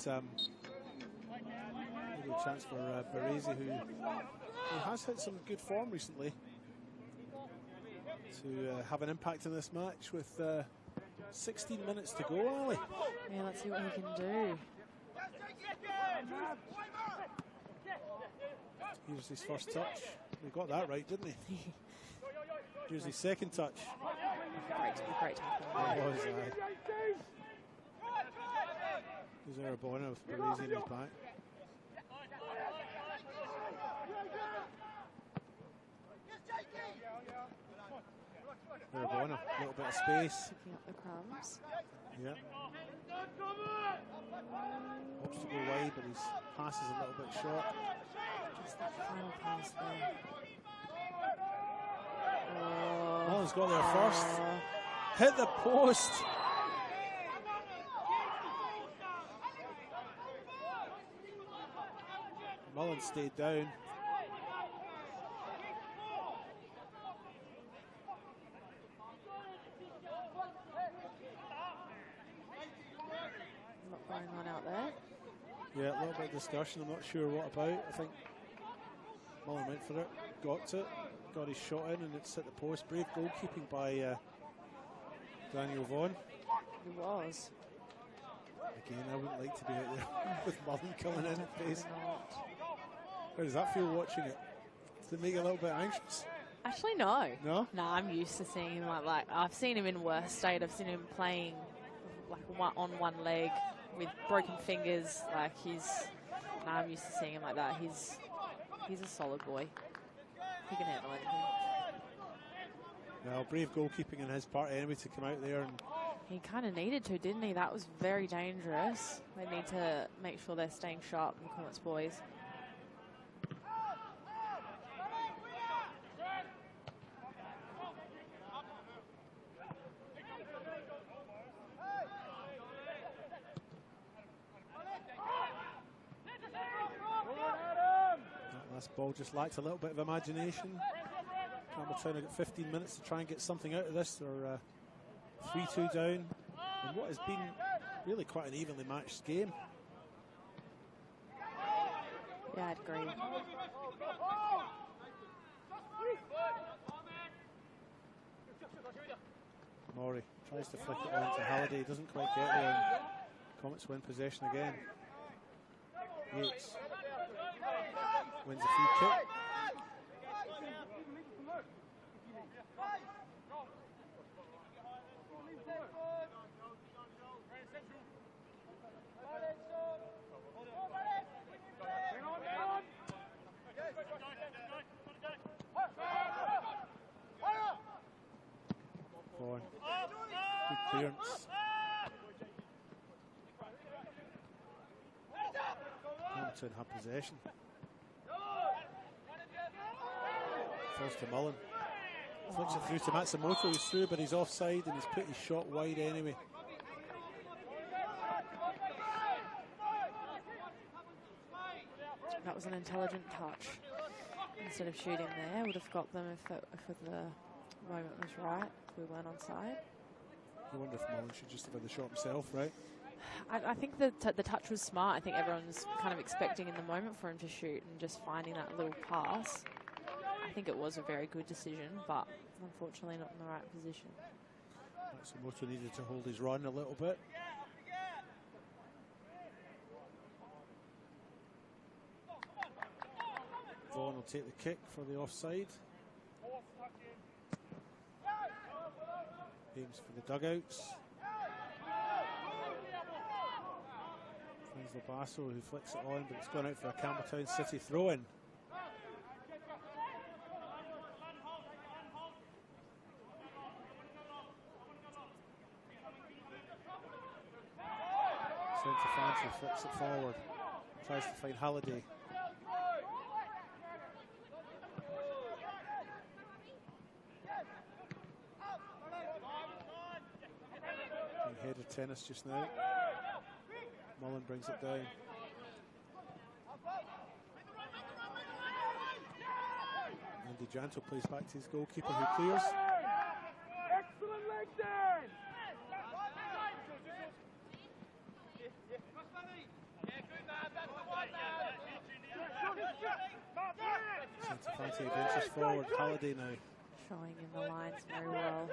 maybe a chance for Baresi, who has had some good form recently, to have an impact in this match with 16 minutes to go, Ali. Yeah, let's see what he can do. Here's his first touch. He got that right, didn't he? Here's his second touch. Great tackle. It was, There's Arabona with Baresi in his back. Arabona, a little bit of space. Picking up the crumbs. Yeah. Hopes to go wide, but his pass is a little bit short. Just that final pass there. Mullen's got there first. Hit the post. Mullen stayed down. Not going on out there. Yeah, a little bit of discussion. I'm not sure what about. I think Mullen went for it, got it, got his shot in, and it's at the post. Brave goalkeeping by Daniel Vaughan. He was. Again, I wouldn't like to be out there with Mullen coming in at pace. How does that feel watching it? Does it make you a little bit anxious? Actually, no. No? No, I'm used to seeing him like that. I've seen him in worse state. I've seen him playing like on one leg with broken fingers. Like I'm used to seeing him like that. He's a solid boy. He can handle anything. Well, brave goalkeeping on his part anyway to come out there, and he kind of needed to, didn't he? That was very dangerous. They need to make sure they're staying sharp, the Comets boys. Last ball just lacked a little bit of imagination. Campbelltown have got 15 minutes to try and get something out of this. They're 3-2 down in what has been really quite an evenly matched game. Yeah, I'd agree. Maury tries to flick it on to Halliday, doesn't quite get there, and Comets win possession again. Yates wins a free kick. Vaughan, good clearance. Campbelltown have possession. Falls to Mullen. Flicks it through to Matsumoto. He's through, but he's offside and he's put his shot wide anyway. That was an intelligent touch. Instead of shooting there, would have got them if the moment was right, if we weren't onside. I wonder if Mullen should just have had the shot himself, right? I think the touch was smart. I think everyone's kind of expecting in the moment for him to shoot, and just finding that little pass. I think it was a very good decision, but unfortunately not in the right position. Matsumoto needed to hold his run a little bit. Vaughan will take the kick for the offside. Aims for the dugouts. Finds Labasso, who flicks it on, but it's gone out for a Campbelltown City throw-in. Fanti flicks it forward, tries to find Halliday. Head of tennis just now. Mullen brings it down. Andy Janto plays back to his goalkeeper, who clears. Excellent leg down. Fanti advances forward. Halliday now. Showing in the lines very well.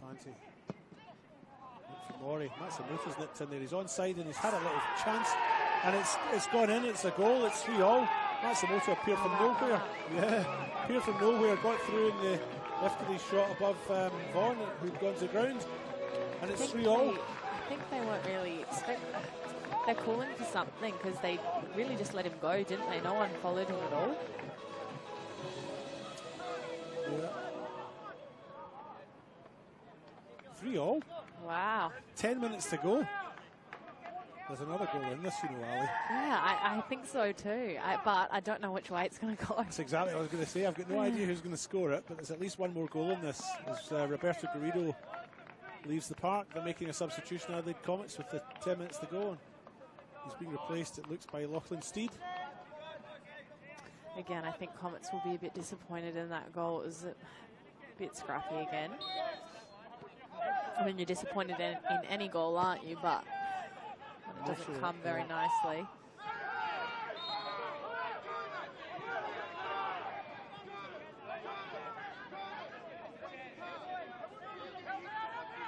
Fanti. Look for Maury. Matsumoto's nipped in there. He's onside and he's had a little chance. And it's gone in. It's a goal. It's 3-all. Matsumoto appeared from nowhere. Yeah, appeared from nowhere. Got through in the lifted his shot above Vaughan, who'd gone to the ground. And it's 3-all. I think they weren't really expecting. They're calling for something because they really just let him go, didn't they? No one followed him at all. Yeah. 3-all. Wow. 10 minutes to go. There's another goal in this, you know, Ali. Yeah, I think so too. But I don't know which way it's going to go. That's exactly what I was going to say. I've got no idea who's going to score it, but there's at least one more goal in this. As Roberto Garrido leaves the park, they're making a substitution. Adelaide Comets with the 10 minutes to go. And he's being replaced, it looks, by Lachlan Steed. Again, I think Comets will be a bit disappointed in that goal. It was a bit scrappy again. I mean, you're disappointed in any goal, aren't you? But it doesn't come very nicely.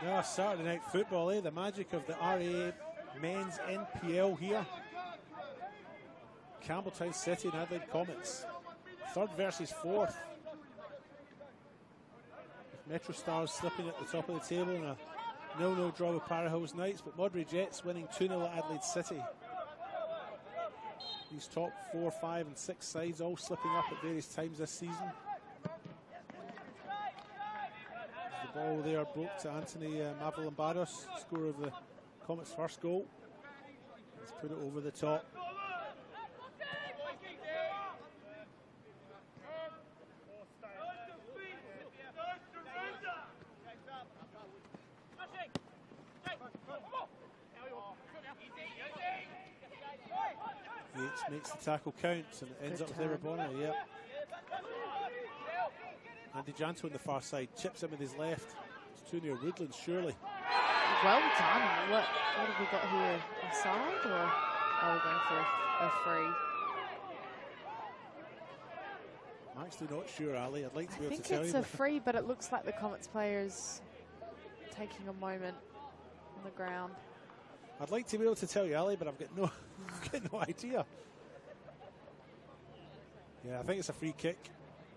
Yeah, Saturday night football, the magic of the RA men's NPL here. Campbelltown City and Adelaide Comets. 3rd versus 4th. With Metro Stars slipping at the top of the table in a 0-0 draw with Parahills Knights, but Modbury Jets winning 2-0 at Adelaide City. These top 4, 5 and 6 sides all slipping up at various times this season. The ball there broke to Anthony Mavrolambados, scorer of the Comets' first goal. He's put it over the top. Yates makes the tackle count, and it ends up with Irabona. Yep. Andy Janto on the far side chips him with his left. It's too near Woodlands, surely. Well done. What have we got here? Offside, or are we going for a free? I'm actually not sure, Ali. I'd like to be I able to think tell you. it's a free, but it looks like the Comets players taking a moment on the ground. I'd like to be able to tell you, Ali, but I've got no, I've got no idea. Yeah, I think it's a free kick.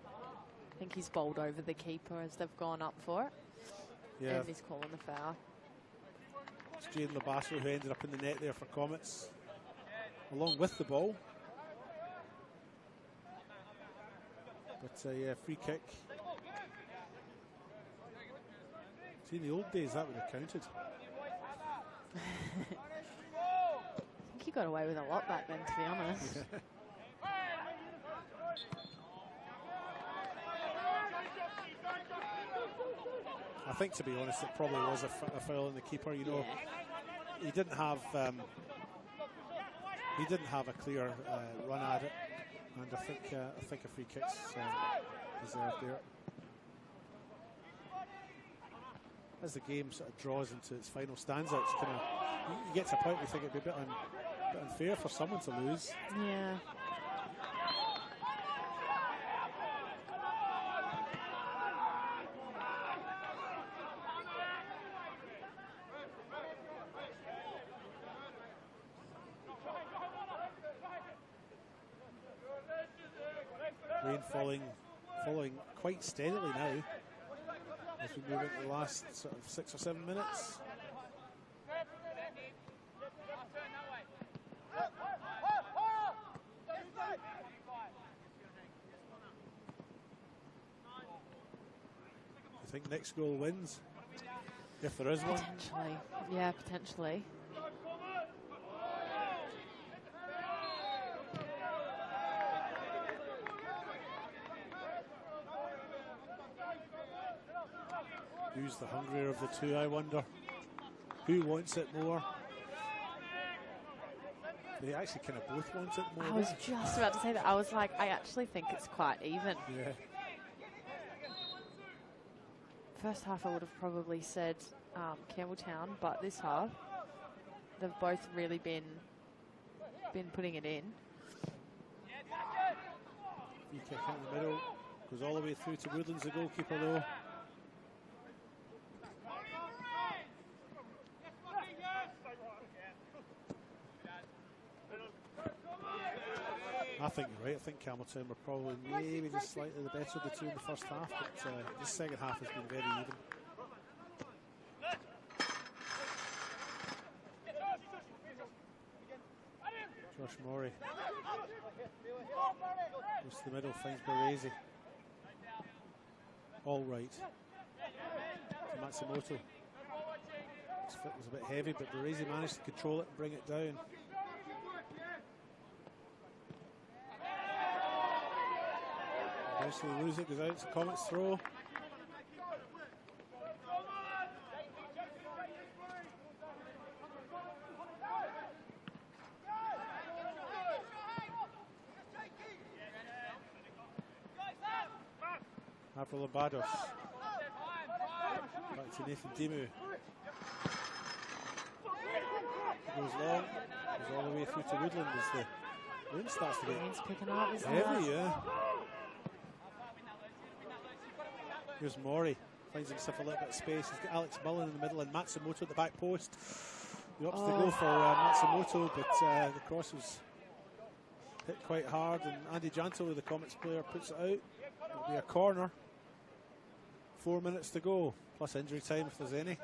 I think he's bowled over the keeper as they've gone up for it. Yeah. And he's calling the foul. It's Jaden Labasso who ended up in the net there for Comets, along with the ball. But yeah, free kick. See, in the old days, that would have counted. I think he got away with a lot back then, to be honest. I think, to be honest, it probably was a foul on the keeper. You know, he didn't have a clear run at it, and I think a free kick's deserved there. As the game sort of draws into its final stanza, it's kind of, you get to a point where you think it'd be a bit unfair for someone to lose. Yeah. Rain falling quite steadily now as we move into the last sort of 6 or 7 minutes. I think next goal wins, if there is one. Potentially. Yeah, potentially. Who's the hungrier of the two, I wonder? Who wants it more? They actually kind of both want it more. I was just about to say that. I was like, I actually think it's quite even. Yeah. First half I would have probably said Campbelltown, but this half they've both really been putting it in. Free kick in the middle, goes all the way through to Woodlands, the goalkeeper though. I think you're right. I think Campbelltown were probably maybe just slightly the better of the two in the first half, but the second half has been very even. Josh Morey goes to the middle, finds Baresi. All right. To Matsumoto. His foot was a bit heavy, but Baresi managed to control it and bring it down. Eventually lose it, goes out to Comets throw. Avril Abados. Back to Nathan Dimu. Goes long, goes all the way through to Woodland as the wind starts to get picking up, isn't heavy, it? yeah. Here's Morey, finds himself a little bit of space. He's got Alex Mullen in the middle and Matsumoto at the back post. He opts to go for Matsumoto, but the cross was hit quite hard, and Andy Janto, the Comets player, puts it out. It'll be a corner. 4 minutes to go, plus injury time if there's any.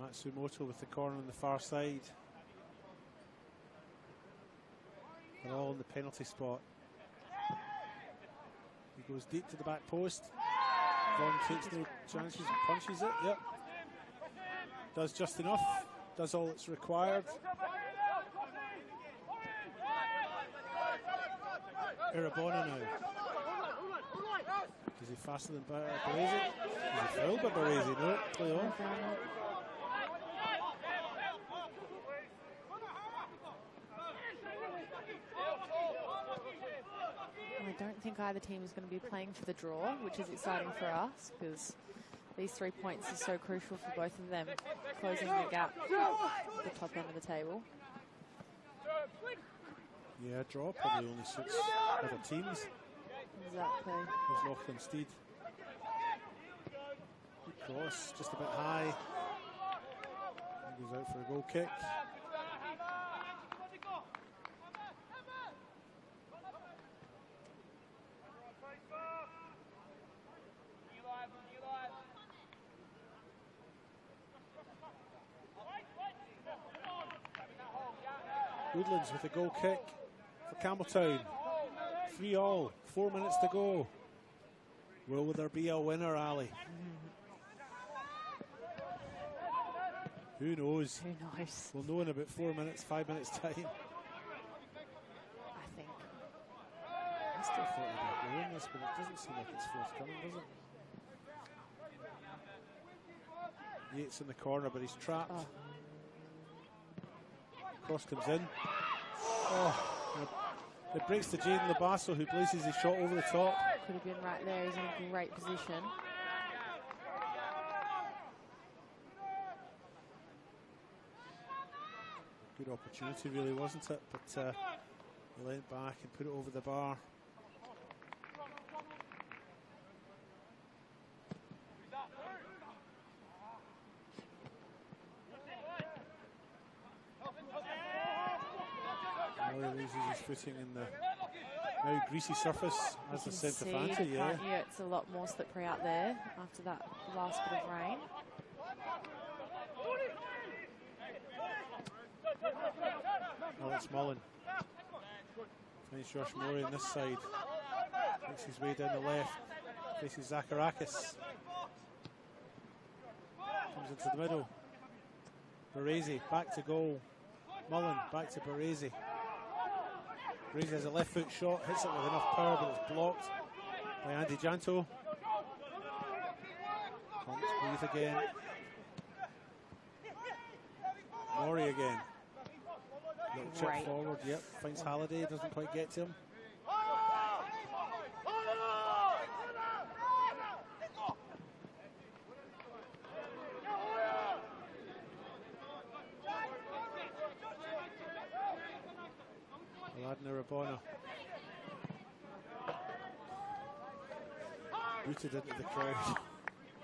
Matsumoto with the corner on the far side. They're all in the penalty spot. He goes deep to the back post. Bond takes no chances and punches it. Yep. Does just enough. Does all that's required. Irabona now. Is he faster than Baresi? Is he fouled by Baresi? No, play on. I don't think either team is going to be playing for the draw, which is exciting for us because these 3 points are so crucial for both of them, closing the gap at the top end of the table. Yeah, draw probably only suits other teams. Exactly. There's Lachlan Steed. Good cross, just a bit high. He goes out for a goal kick. Woodlands with a goal kick for Campbelltown. 3-all, 4 minutes to go. Will there be a winner, Ali? Who knows? Who knows? We'll know in about 4 minutes, 5 minutes time. I think. I still thought about doing this, but it doesn't seem like it's forthcoming, does it? Yates in the corner, but he's trapped. Oh. Cross comes in. Oh, it breaks to Jaden Labasso, who places his shot over the top. Could have been right there. He's in a great position. Good opportunity, really, wasn't it? But he leant back and put it over the bar. He loses his footing in the now greasy surface as the centre Fanta. Yeah, it's a lot more slippery out there after that last bit of rain. Alex Mullen finds Josh Morey on this side. Makes his way down the left. Faces Zacharakis. Comes into the middle. Baresi back to goal. Mullen back to Baresi. Baresi has a left foot shot, hits it with enough power, but it's blocked by Andy Janto. Comes breathe again. Morey again. Little chip forward, yep, finds Halliday, doesn't quite get to him. Aladna Rabona booted into the crowd.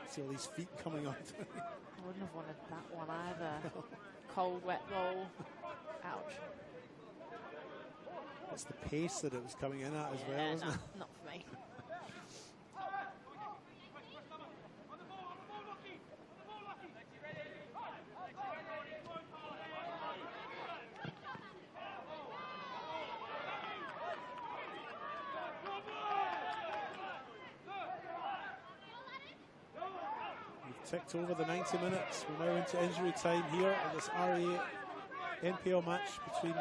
See all these feet coming on. I wouldn't have wanted that one either. Cold, wet ball. Ouch. It's the pace that it was coming in at as well, isn't it? Not for me. We've ticked over the 90 minutes. We're now into injury time here at this RD18 NPL match between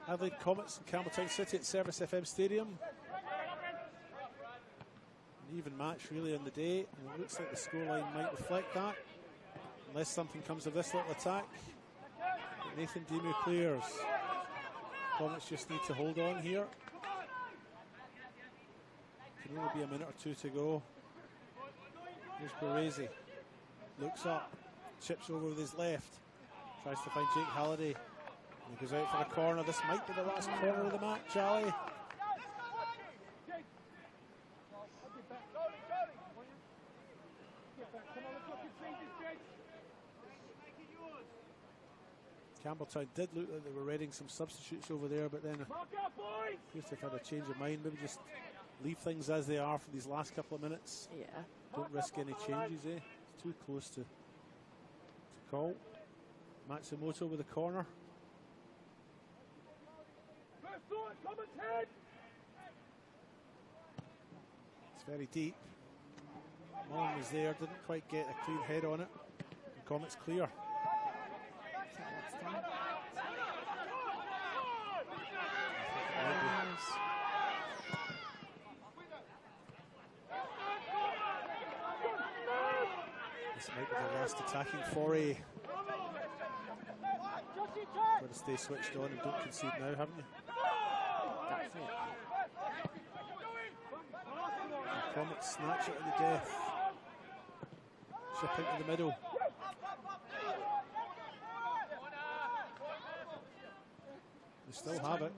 Adelaide Comets and Campbelltown City at Service FM Stadium. An even match really on the day, and it looks like the scoreline might reflect that, unless something comes of this little attack. But Nathan Demu clears. Comets just need to hold on here. Can only be a minute or two to go. Here's Baresi. Looks up, chips over with his left. Tries to find Jake Halliday. And he goes out for the corner. This might be the last corner of the match, Charlie. Campbelltown did look like they were readying some substitutes over there, but then appears to have had a change of mind. Maybe just leave things as they are for these last couple of minutes. Yeah. Don't risk any changes, eh? It's too close to call. Matsumoto with the corner. It's very deep. Mullen was there, didn't quite get a clean head on it. And Comets clear. This might be the last attacking foray. Got to stay switched on and don't concede now, haven't you? That's it. The Comets snatch it to the death. Chip into the middle. They still have it.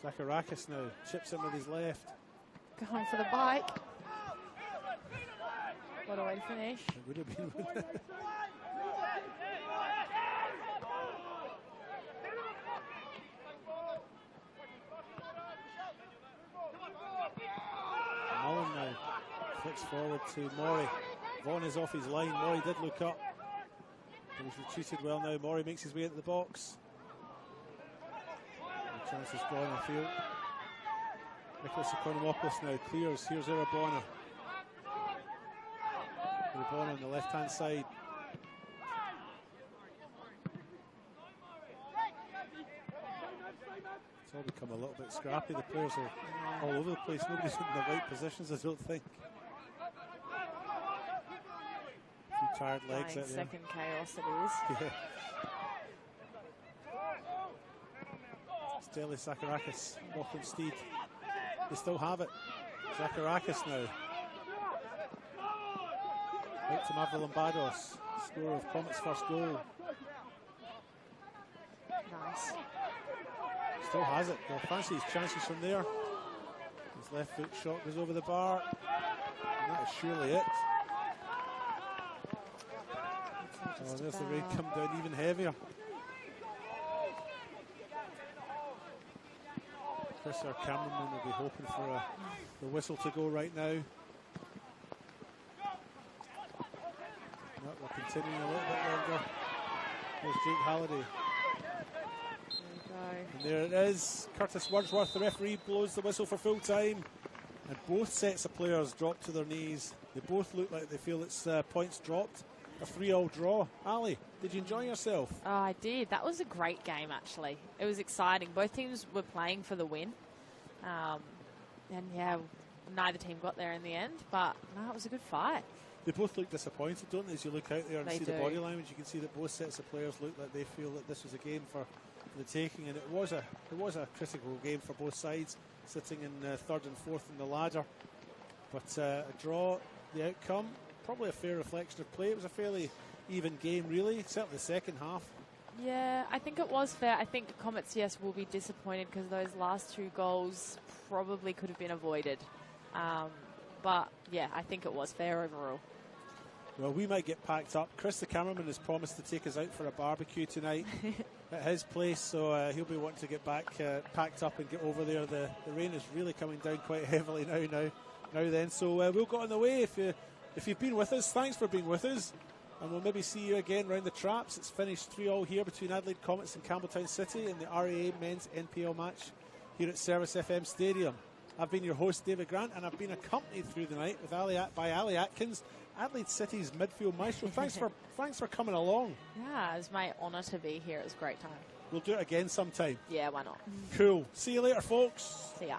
Zacharakis now chips in with his left. Going for the bike. What a way to finish. It would have been. Mullen now flicks forward to Morey. Vaughan is off his line. Morey did look up. But he's retreated well now. Morey makes his way into the box. The chance is gone, I feel. Nicholas Economopoulos now clears. Here's Irabona. Irabona on the left-hand side. It's all become a little bit scrappy. The players are all over the place. Nobody's in the right positions, I don't think. A few tired legs out there. Second chaos it is. Yeah. Steli Zacharakis, Auckland Steed. They still have it. Zacharakis now. Out to Mavrolambados. Score of Comets' first goal. Nice. Still has it. Well, fancy his chances from there. His left foot shot goes over the bar. And that is surely it. Oh, there's the rain come down even heavier. Chris, our cameraman, will be hoping for the whistle to go right now. No, we're continuing a little bit longer. There's Jake Halliday. And there it is. Curtis Wordsworth, the referee, blows the whistle for full time. And both sets of players drop to their knees. They both look like they feel it's points dropped. A 3-3 draw. Ali, did you enjoy yourself? Oh, I did. That was a great game, actually. It was exciting. Both teams were playing for the win. And yeah, neither team got there in the end. But no, it was a good fight. They both look disappointed, don't they? As you look out there and They see do. the body language, you can see that both sets of players look like they feel that this was a game for the taking, and it was a critical game for both sides, sitting in third and fourth in the ladder. But a draw, the outcome, probably a fair reflection of play. It was a fairly even game, really, certainly the second half. Yeah, I think it was fair. I think Comets, yes, will be disappointed because those last two goals probably could have been avoided. But yeah, I think it was fair overall. Well, we might get packed up. Chris, the cameraman, has promised to take us out for a barbecue tonight at his place, so he'll be wanting to get back packed up and get over there. The rain is really coming down quite heavily now then. So we'll get on the way. If you've been with us, thanks for being with us. And we'll maybe see you again round the traps. It's finished 3-3 here between Adelaide Comets and Campbelltown City in the RAA men's NPL match here at Service FM Stadium. I've been your host, David Grant, and I've been accompanied through the night with by Ali Atkins, Adelaide City's midfield maestro. Thanks for coming along. Yeah, it was my honour to be here. It was a great time. We'll do it again sometime. Yeah, why not? Cool. See you later, folks. See ya.